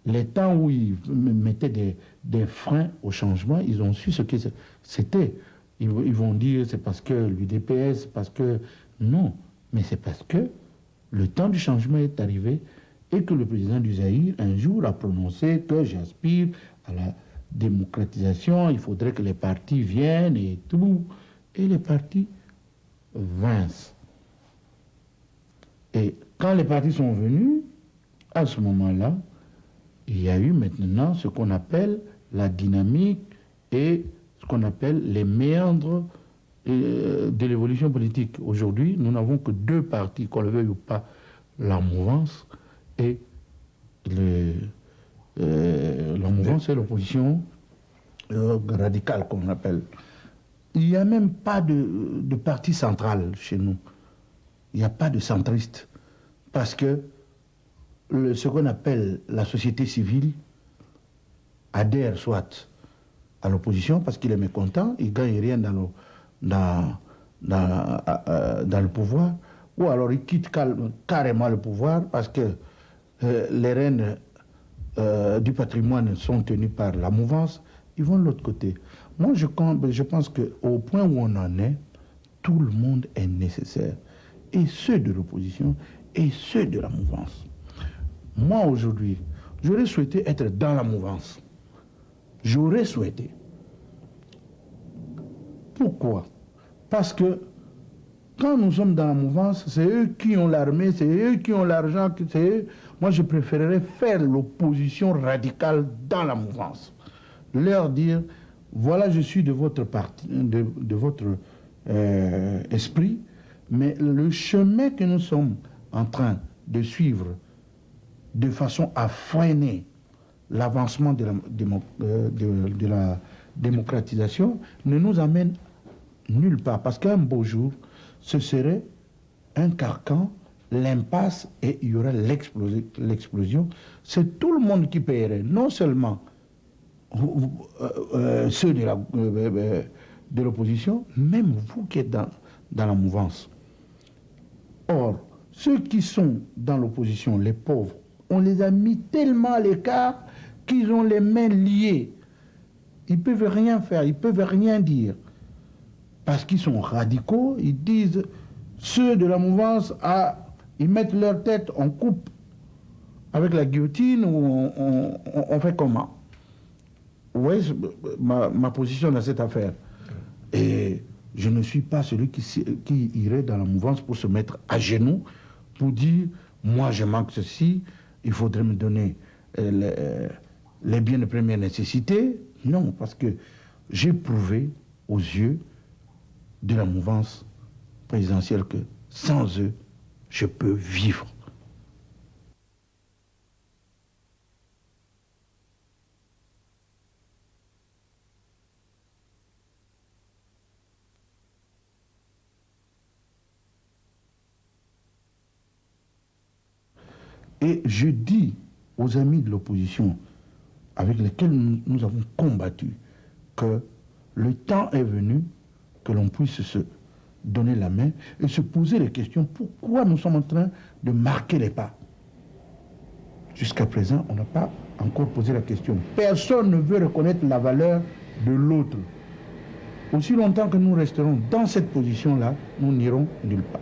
Les temps où ils mettaient des freins au changement, ils ont su ce que c'était. Ils vont dire c'est parce que l'UDPS, parce que... Non, mais c'est parce que le temps du changement est arrivé et que le président du Zaïre, un jour, a prononcé que j'aspire à la démocratisation, il faudrait que les partis viennent et tout. Et les partis vinrent. Et quand les partis sont venus, à ce moment-là, il y a eu maintenant ce qu'on appelle la dynamique et ce qu'on appelle les méandres de l'évolution politique. Aujourd'hui, nous n'avons que deux partis, qu'on le veuille ou pas, la mouvance et la mouvance et l'opposition radicale, comme on appelle. Il n'y a même pas de parti central chez nous. Il n'y a pas de centriste. Parce que ce qu'on appelle la société civile adhère soit à l'opposition parce qu'il est mécontent, il ne gagne rien dans le pouvoir, ou alors il quitte carrément le pouvoir parce que les rênes du patrimoine sont tenues par la mouvance ils vont de l'autre côté. Moi, je pense qu'au point où on en est, tout le monde est nécessaire. Et ceux de l'opposition et ceux de la mouvance. Moi, aujourd'hui, j'aurais souhaité être dans la mouvance. J'aurais souhaité. Pourquoi? Parce que quand nous sommes dans la mouvance, c'est eux qui ont l'armée, c'est eux qui ont l'argent, c'est eux. Moi, je préférerais faire l'opposition radicale dans la mouvance. Leur dire, voilà, je suis de votre parti, de votre esprit, mais le chemin que nous sommes en train de suivre de façon à freiner l'avancement de la démocratisation ne nous amène nulle part. Parce qu'un beau jour, ce serait un carcan, l'impasse et il y aurait l'explosion. C'est tout le monde qui paierait, non seulement ceux de l'opposition, même vous qui êtes dans la mouvance. Or, ceux qui sont dans l'opposition, les pauvres, on les a mis tellement à l'écart qu'ils ont les mains liées. Ils ne peuvent rien faire, ils ne peuvent rien dire. Parce qu'ils sont radicaux, ils disent, ceux de la mouvance, ils mettent leur tête, on coupe avec la guillotine ou on fait comment? Vous voyez ma position dans cette affaire. Et je ne suis pas celui qui irait dans la mouvance pour se mettre à genoux, pour dire, moi je manque ceci, il faudrait me donner les biens de première nécessité. Non, parce que j'ai prouvé aux yeux de la mouvance présidentielle que sans eux, je peux vivre. Et je dis aux amis de l'opposition avec lesquels nous avons combattu que le temps est venu que l'on puisse se donner la main et se poser les questions. Pourquoi nous sommes en train de marquer les pas? Jusqu'à présent, on n'a pas encore posé la question. Personne ne veut reconnaître la valeur de l'autre. Aussi longtemps que nous resterons dans cette position-là, nous n'irons nulle part.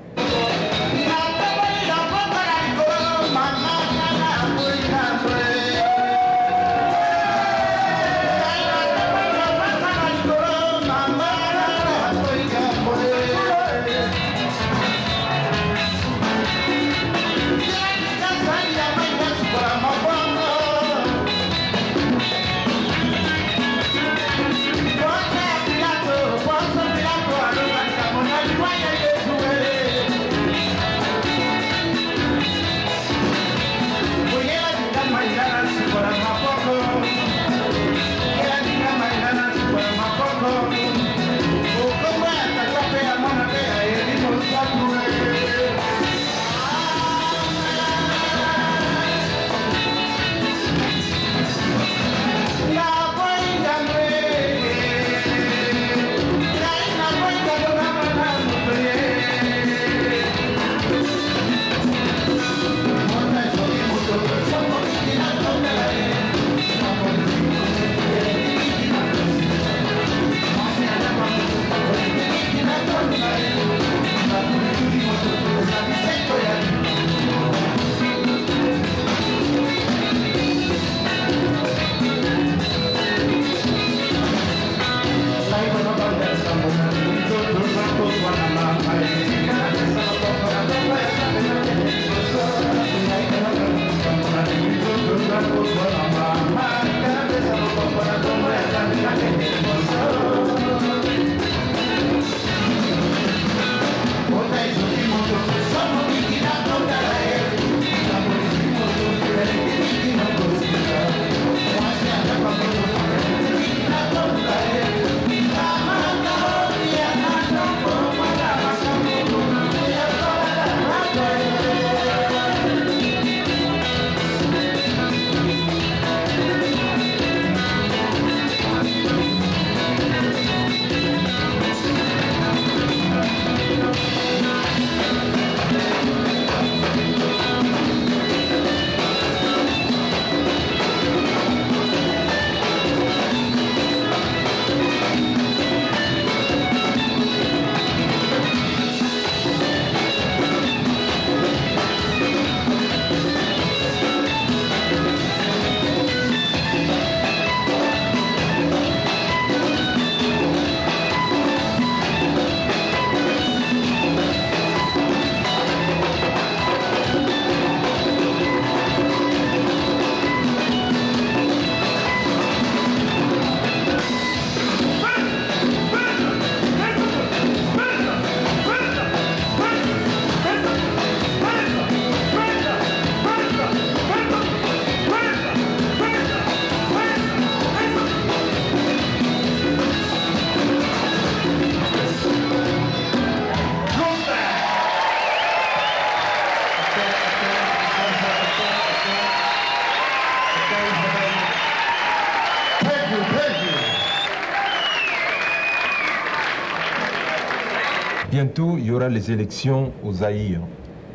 Bientôt, il y aura les élections au Zaïre.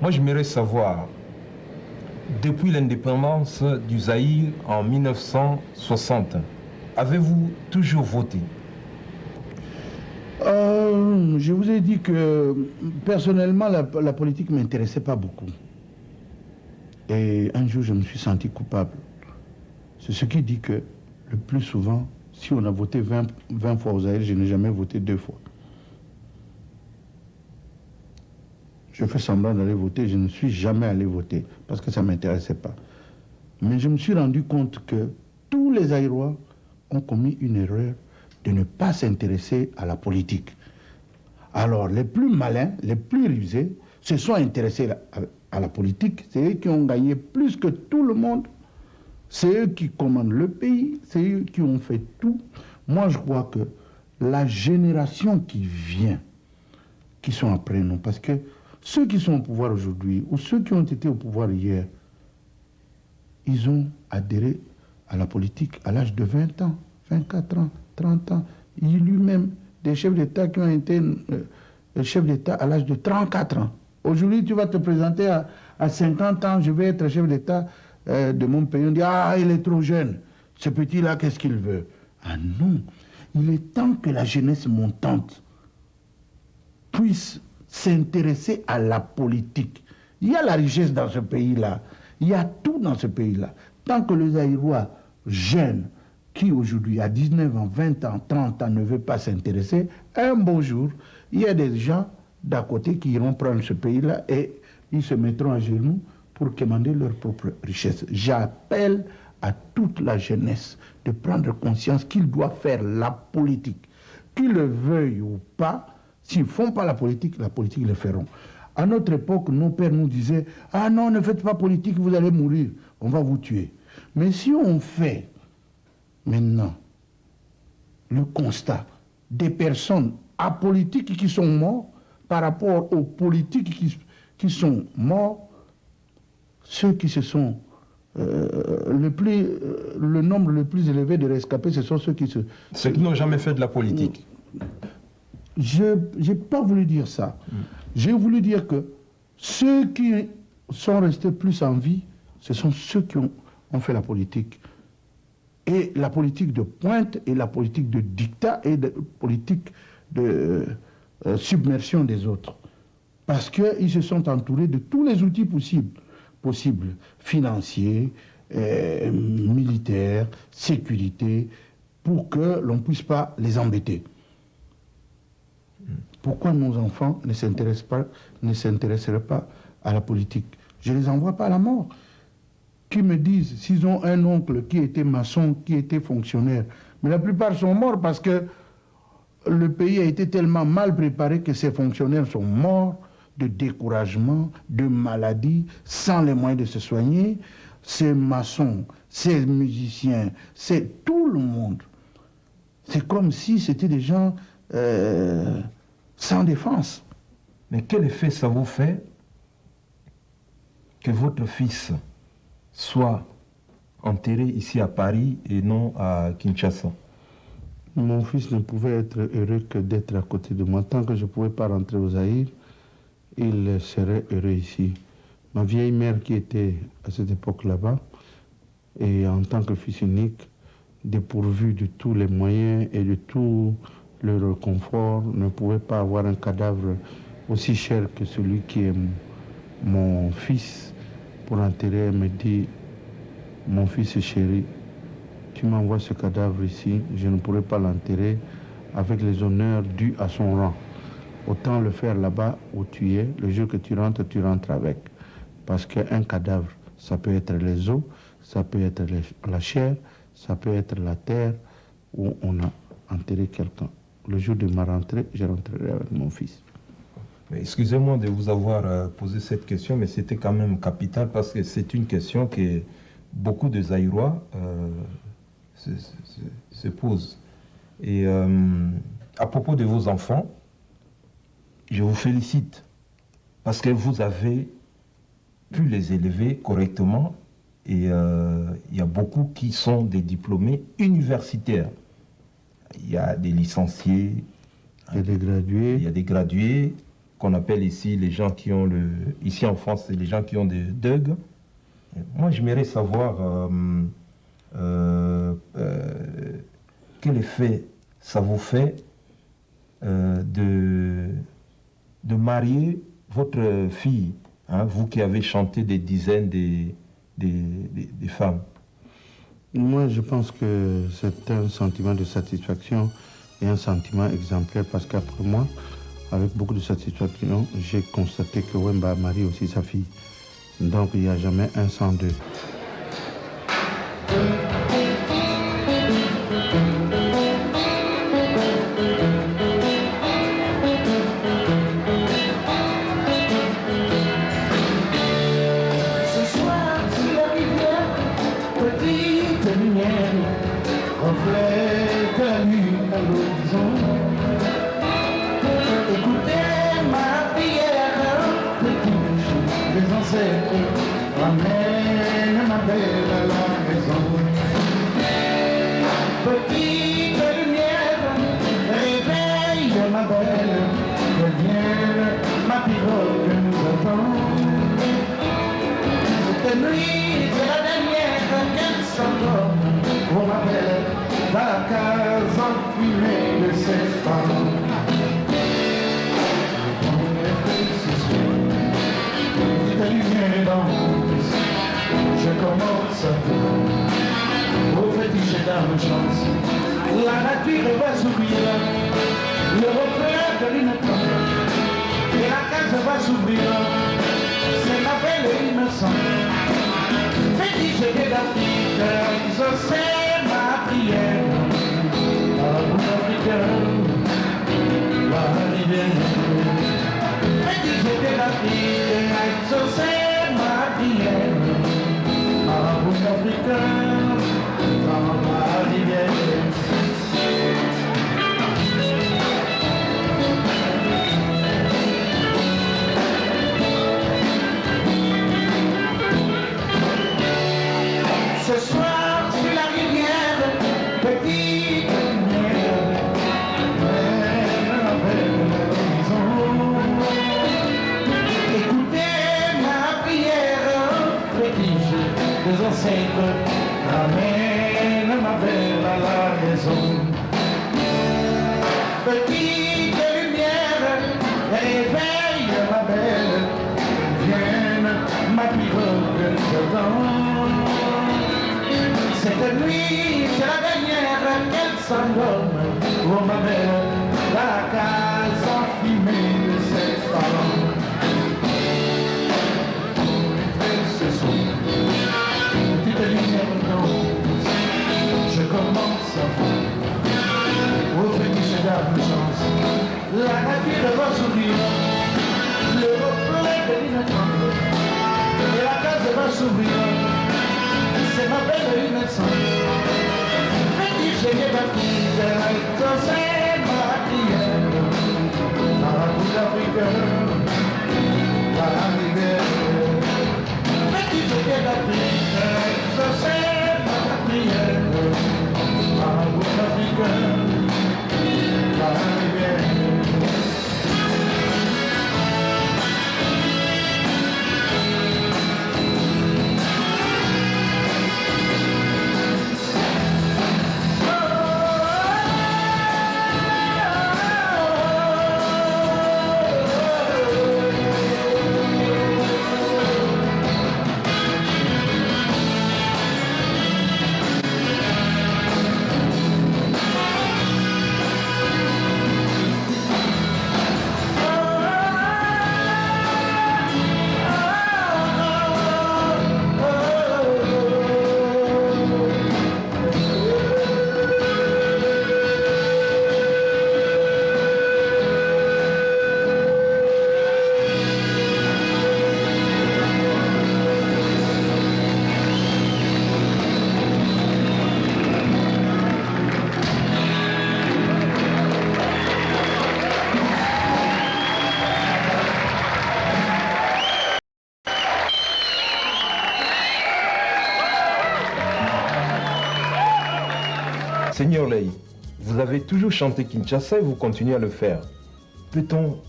Moi, j'aimerais savoir, depuis l'indépendance du Zaïre en 1960, avez-vous toujours voté? Je vous ai dit que personnellement, la politique ne m'intéressait pas beaucoup. Et un jour, je me suis senti coupable. C'est ce qui dit que le plus souvent, si on a voté 20 fois au Zaïre, je n'ai jamais voté 2 fois. Je fais semblant d'aller voter, je ne suis jamais allé voter parce que ça ne m'intéressait pas. Mais je me suis rendu compte que tous les Zaïrois ont commis une erreur de ne pas s'intéresser à la politique. Alors, les plus malins, les plus rusés, se sont intéressés à la politique. C'est eux qui ont gagné plus que tout le monde. C'est eux qui commandent le pays. C'est eux qui ont fait tout. Moi, je crois que la génération qui vient, qui sont après nous, parce que ceux qui sont au pouvoir aujourd'hui, ou ceux qui ont été au pouvoir hier, ils ont adhéré à la politique à l'âge de 20 ans, 24 ans, 30 ans. Il y a eu même des chefs d'État qui ont été chefs d'État à l'âge de 34 ans. Aujourd'hui, tu vas te présenter à 50 ans, je vais être chef d'État de mon pays. On dit, ah, il est trop jeune. Ce petit-là, qu'est-ce qu'il veut? Ah non, il est temps que la jeunesse montante puisse s'intéresser à la politique. Il y a la richesse dans ce pays-là. Il y a tout dans ce pays-là. Tant que le Zaïrois jeune, qui aujourd'hui a 19 ans, 20 ans, 30 ans, ne veut pas s'intéresser, un beau jour, il y a des gens d'à côté qui iront prendre ce pays-là et ils se mettront à genoux pour commander leur propre richesse. J'appelle à toute la jeunesse de prendre conscience qu'ils doivent faire la politique. Qu'ils le veuillent ou pas, s'ils ne font pas la politique le feront. À notre époque, nos pères nous disaient « Ah non, ne faites pas politique, vous allez mourir, on va vous tuer. » Mais si on fait maintenant le constat des personnes apolitiques qui sont mortes par rapport aux politiques qui sont morts, ceux qui se sont le nombre le plus élevé de rescapés, ce sont ceux qui n'ont jamais fait de la politique. Je n'ai pas voulu dire ça. J'ai voulu dire que ceux qui sont restés plus en vie, ce sont ceux qui ont fait la politique. Et la politique de pointe, et la politique de dictat, et la politique de submersion des autres. Parce qu'ils se sont entourés de tous les outils possibles financiers, militaires, sécurité, pour que l'on ne puisse pas les embêter. Pourquoi nos enfants ne s'intéresseraient pas à la politique? Je ne les envoie pas à la mort. Qui me disent, s'ils ont un oncle qui était maçon, qui était fonctionnaire, mais la plupart sont morts parce que le pays a été tellement mal préparé que ces fonctionnaires sont morts de découragement, de maladie, sans les moyens de se soigner. Ces maçons, ces musiciens, c'est tout le monde. C'est comme si c'était des gens sans défense. Mais quel effet ça vous fait que votre fils soit enterré ici à Paris et non à Kinshasa? Mon fils ne pouvait être heureux que d'être à côté de moi. Tant que je ne pouvais pas rentrer au Zaïre, il serait heureux ici. Ma vieille mère qui était à cette époque là-bas, et en tant que fils unique, dépourvu de tous les moyens et de tout le confort, ne pouvait pas avoir un cadavre aussi cher que celui qui est mon fils. Pour enterrer, elle me dit, mon fils chéri, tu m'envoies ce cadavre ici, je ne pourrai pas l'enterrer avec les honneurs dus à son rang. Autant le faire là-bas où tu es, le jour que tu rentres avec. Parce qu'un cadavre, ça peut être les os, ça peut être la chair, ça peut être la terre où on a enterré quelqu'un. Le jour de ma rentrée, je rentrerai avec mon fils. Excusez-moi de vous avoir posé cette question, mais c'était quand même capital parce que c'est une question que beaucoup de Zaïrois se posent. Et à propos de vos enfants, je vous félicite parce que vous avez pu les élever correctement et il y a beaucoup qui sont des diplômés universitaires. Il y a des licenciés, il y a des gradués. Il y a des gradués. qu'on appelle ici les gens qui ont le... Ici en France, c'est les gens qui ont des DUG. Moi, j'aimerais savoir quel effet ça vous fait de marier votre fille, hein, vous qui avez chanté des dizaines des femmes. Moi, je pense que c'est un sentiment de satisfaction et un sentiment exemplaire parce qu'après moi, avec beaucoup de satisfaction, j'ai constaté que Wemba a marié aussi sa fille. Donc, il n'y a jamais un sans deux. Ce soir, sur la rivière, petite lumière, reflète la nuit à l'horizon. Écoutez ma prière, petit des ancêtres, ramène ma belle à la maison. Petite lumière, réveille ma belle, que vienne ma pirogue nous attend. Cette nuit, c'est la dernière qu'elle s'endorme, pour ma belle, dans la case enfumée de ses parents. Petite lumière danse, je commence à voir au fétiche d'âme chance. La nature va s'ouvrir, le reflet de l'innocent, et la case va s'ouvrir, c'est ma belle innocente. Fétiche de l'Afrique, exaucer ma prière, à vous africain, la rivière. Fétiche de l'Afrique, exaucer ma prière, à vous africain, la rivière. Ce soir sur la rivière, petite lumière, mène la belle horizon. Écoutez ma prière, fétiche des ancêtres, ramène ma belle à la raison. Petite lumière, réveille ma belle, vienne ma pirogue dedans. Cette nuit, c'est la dernière qu'elle s'endorme, oh ma belle, la case enfumée de ses parents. Ce soir, petite lumière danse, je commence à voir, au fétiche d'âme chance, la nature va s'ouvrir, le reflet de l'innocence, et la case va s'ouvrir. C'est ma belle innocente, fétiche de l'Afrique, exaucer ma prière, à vous africain, la rivière. Fétiche de l'Afrique, exaucer ma prière, à vous africain, la rivière. Seigneur Lei, vous avez toujours chanté Kinshasa et vous continuez à le faire. Peut-on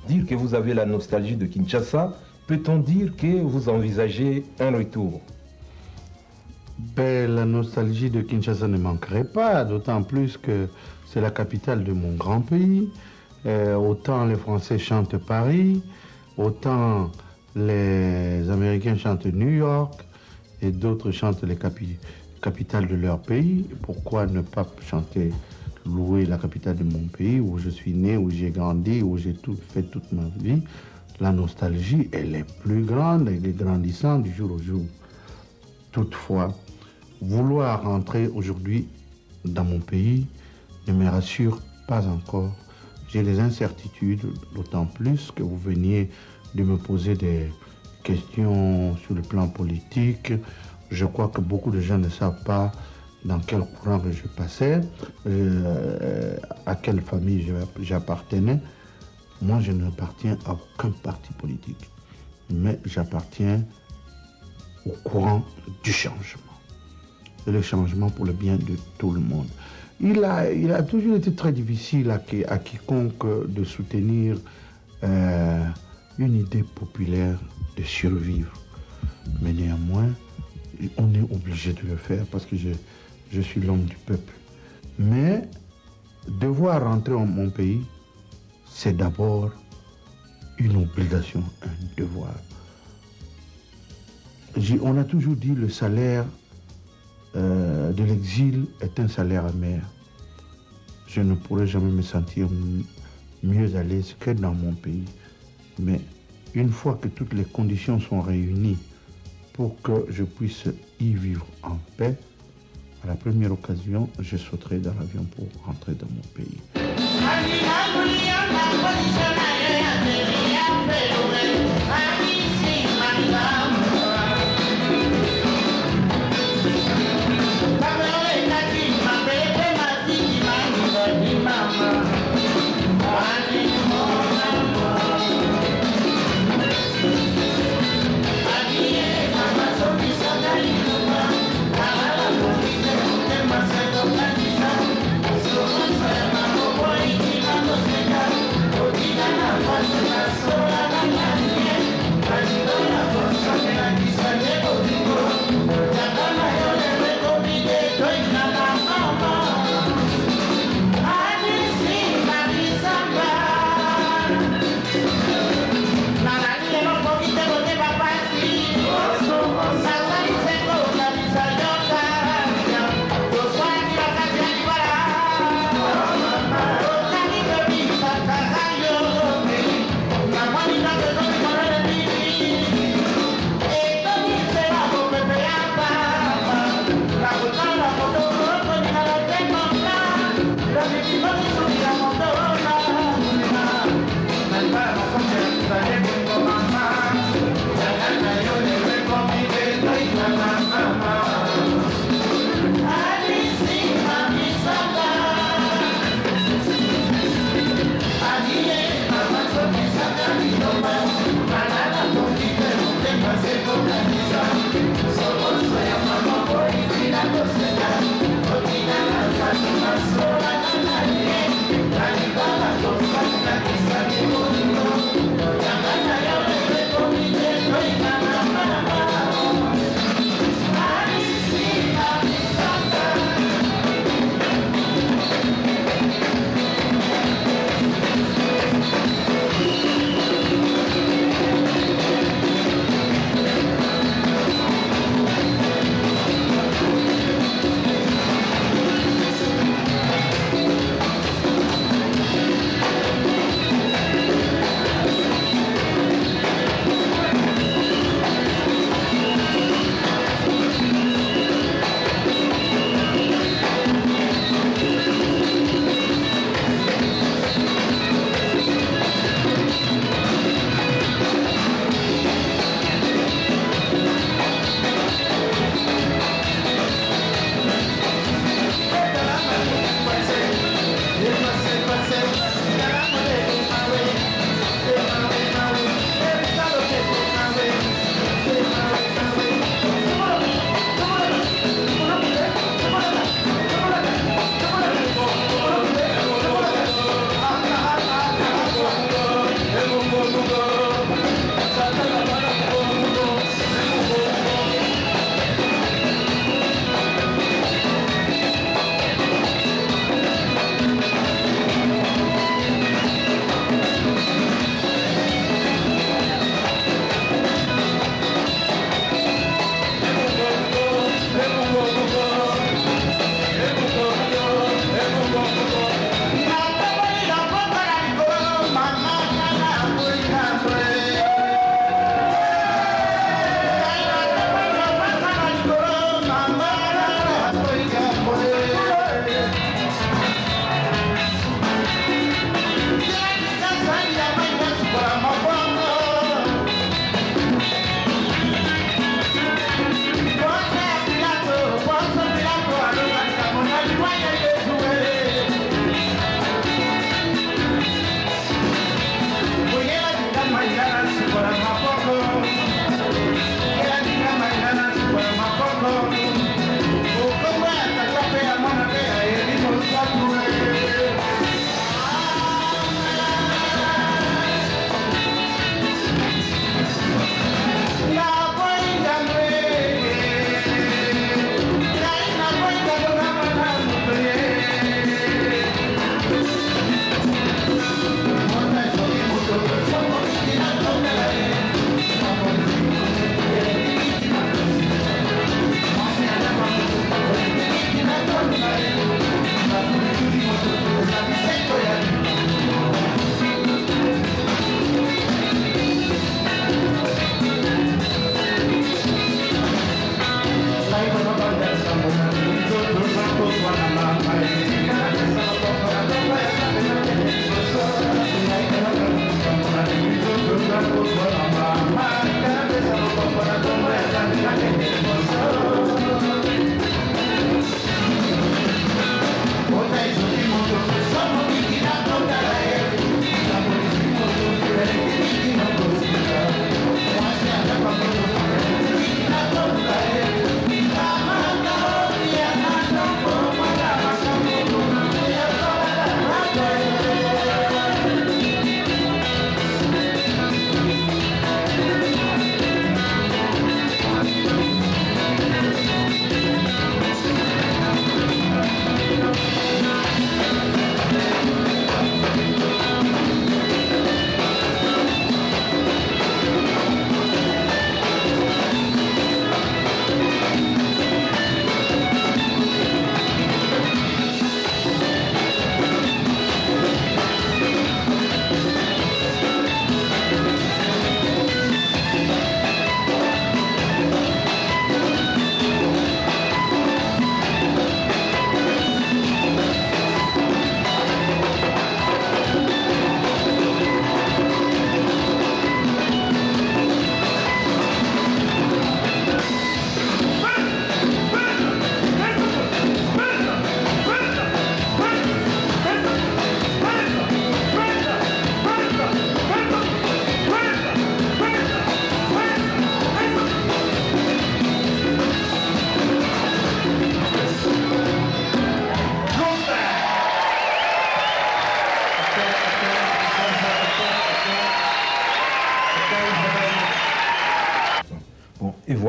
dire que vous avez la nostalgie de Kinshasa, peut-on dire que vous envisagez un retour? Ben, la nostalgie de Kinshasa ne manquerait pas, d'autant plus que c'est la capitale de mon grand pays. Autant les Français chantent Paris, autant les Américains chantent New York et d'autres chantent les capitales de leur pays. Pourquoi ne pas chanter, louer la capitale de mon pays où je suis né, où j'ai grandi, où j'ai tout fait toute ma vie? La nostalgie, elle est plus grande, elle est grandissante du jour au jour. Toutefois, vouloir rentrer aujourd'hui dans mon pays ne me rassure pas encore. J'ai des incertitudes, d'autant plus que vous veniez de me poser des questions sur le plan politique. Je crois que beaucoup de gens ne savent pas dans quel courant que je passais, à quelle famille j'appartenais. Moi, je n'appartiens à aucun parti politique, mais j'appartiens au courant du changement. C'est le changement pour le bien de tout le monde. Il a toujours été très difficile à quiconque de soutenir une idée populaire de survivre. Mais néanmoins, on est obligé de le faire parce que je suis l'homme du peuple. Mais devoir rentrer en mon pays, c'est d'abord une obligation, un devoir. On a toujours dit le salaire de l'exil est un salaire amer. Je ne pourrai jamais me sentir mieux à l'aise que dans mon pays. Mais une fois que toutes les conditions sont réunies pour que je puisse y vivre en paix, à la première occasion, je sauterai dans l'avion pour rentrer dans mon pays. Sola,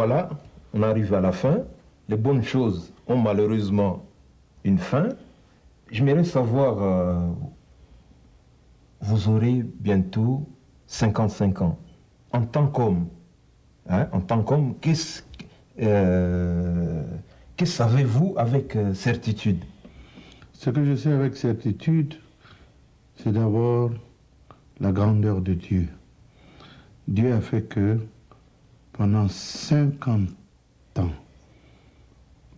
voilà, on arrive à la fin. Les bonnes choses ont malheureusement une fin. J'aimerais savoir, vous aurez bientôt 55 ans. En tant qu'homme, qu'est-ce que savez-vous avec certitude? Ce que je sais avec certitude, c'est d'abord la grandeur de Dieu. Dieu a fait que pendant 50 ans,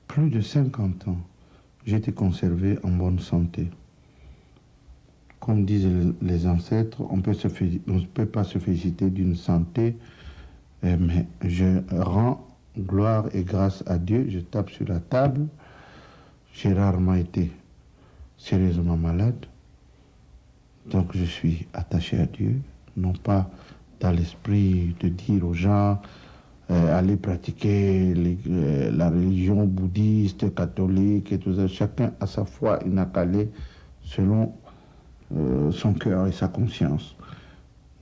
plus de 50 ans, j'ai été conservé en bonne santé. Comme disent les ancêtres, on ne peut pas se féliciter d'une santé, mais je rends gloire et grâce à Dieu, je tape sur la table. J'ai rarement été sérieusement malade, donc je suis attaché à Dieu, non pas dans l'esprit de dire aux gens aller pratiquer la religion bouddhiste, catholique et tout ça. Chacun a sa foi inacalée selon son cœur et sa conscience.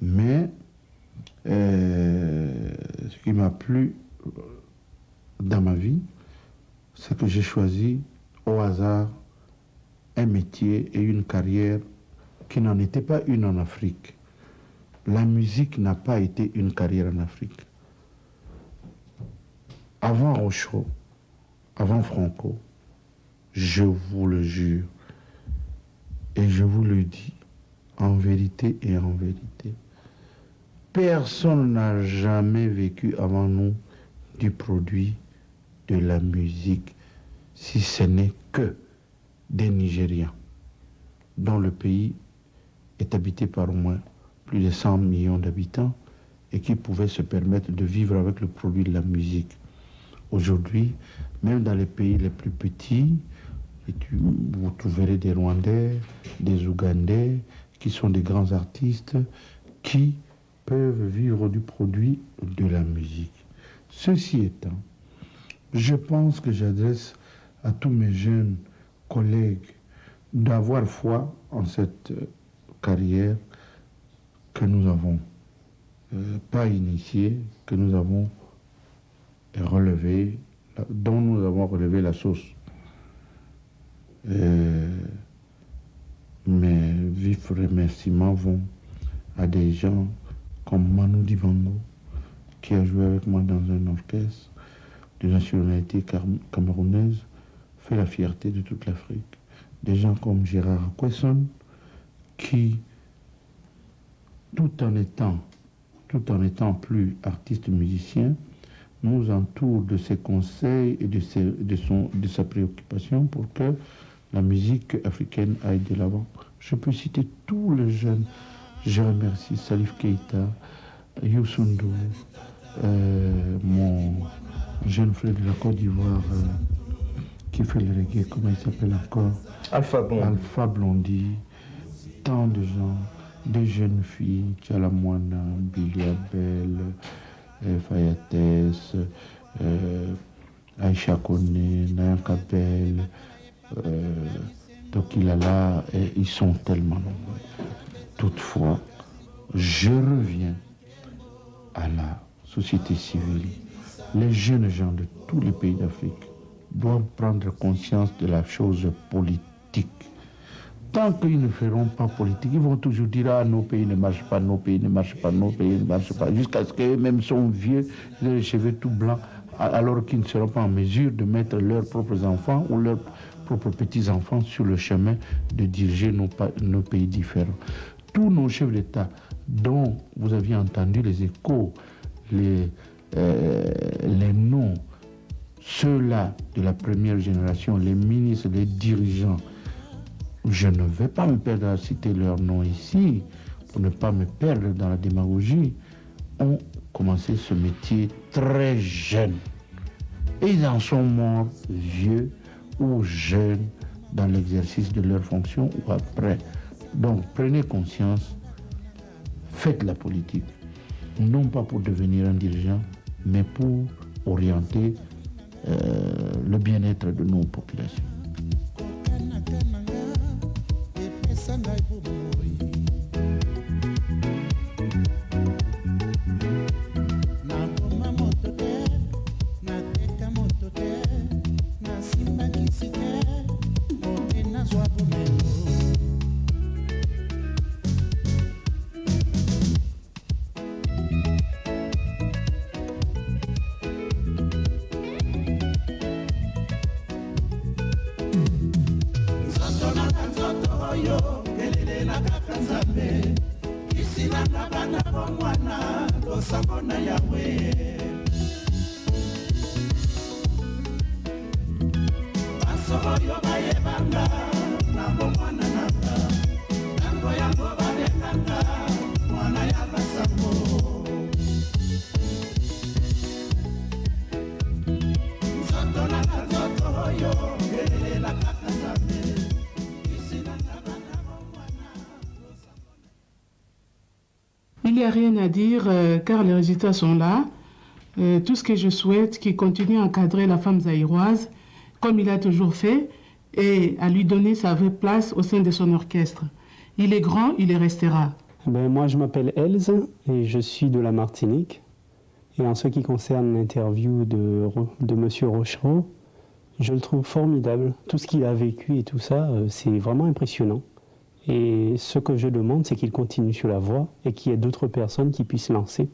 Mais ce qui m'a plu dans ma vie, c'est que j'ai choisi au hasard un métier et une carrière qui n'en était pas une en Afrique. La musique n'a pas été une carrière en Afrique. Avant Rocho, avant Franco, je vous le jure, et je vous le dis en vérité et en vérité, personne n'a jamais vécu avant nous du produit de la musique, si ce n'est que des Nigériens, dont le pays est habité par au moins plus de 100 millions d'habitants et qui pouvaient se permettre de vivre avec le produit de la musique. Aujourd'hui, même dans les pays les plus petits, vous trouverez des Rwandais, des Ougandais, qui sont des grands artistes, qui peuvent vivre du produit de la musique. Ceci étant, je pense que j'adresse à tous mes jeunes collègues d'avoir foi en cette carrière que nous avons pas initiée, que nous avons relevée, dont nous avons relevé la sauce. Mes vifs remerciements vont à des gens comme Manu Dibango, qui a joué avec moi dans un orchestre de nationalité camerounaise, fait la fierté de toute l'Afrique. Des gens comme Gérard Kwesson, qui, tout en étant plus artiste musicien, nous entoure de ses conseils et de sa préoccupation pour que la musique africaine aille de l'avant. Je peux citer tous les jeunes. Je remercie Salif Keita, Youssou N'Dour, mon jeune frère de la Côte d'Ivoire qui fait le reggae, comment il s'appelle encore? Alpha Blondy, tant de gens, des jeunes filles, Tchalamouana, Billy Abel, Fayates, Aïcha Kone, Nayanka Bell, Tokilala, et ils sont tellement nombreux. Toutefois, je reviens à la société civile. Les jeunes gens de tous les pays d'Afrique doivent prendre conscience de la chose politique. Tant qu'ils ne feront pas politique, ils vont toujours dire « Ah, nos pays ne marchent pas, nos pays ne marchent pas, nos pays ne marchent pas », jusqu'à ce qu'eux-mêmes sont vieux, ils ont les cheveux tout blancs, alors qu'ils ne seront pas en mesure de mettre leurs propres enfants ou leurs propres petits-enfants sur le chemin de diriger nos pays différents. Tous nos chefs d'État dont vous aviez entendu les échos, les noms, ceux-là de la première génération, les ministres, les dirigeants, je ne vais pas me perdre à citer leurs noms ici, pour ne pas me perdre dans la démagogie, ont commencé ce métier très jeunes. Et ils en sont morts vieux ou jeunes dans l'exercice de leurs fonctions ou après. Donc prenez conscience, faites la politique, non pas pour devenir un dirigeant, mais pour orienter le bien-être de nos populations. oyo elelela kaka nzambe kisi nanga bana bomwana losambo na yawe baso oyo bayebanga na bomwana nanga ntango yango babenganga mwana ya basango nzoto nanga nzoto oyo elelela kaka nzambe kisi nanga bana bomwana losambo. Il n'y a rien à dire car les résultats sont là. Tout ce que je souhaite, qu'il continue à encadrer la femme zaïroise comme il a toujours fait et à lui donner sa vraie place au sein de son orchestre. Il est grand, il y restera. Moi, je m'appelle Elze et je suis de la Martinique. Et en ce qui concerne l'interview de M. Rochereau, je le trouve formidable. Tout ce qu'il a vécu et tout ça, c'est vraiment impressionnant. Et ce que je demande, c'est qu'il continue sur la voie et qu'il y ait d'autres personnes qui puissent lancer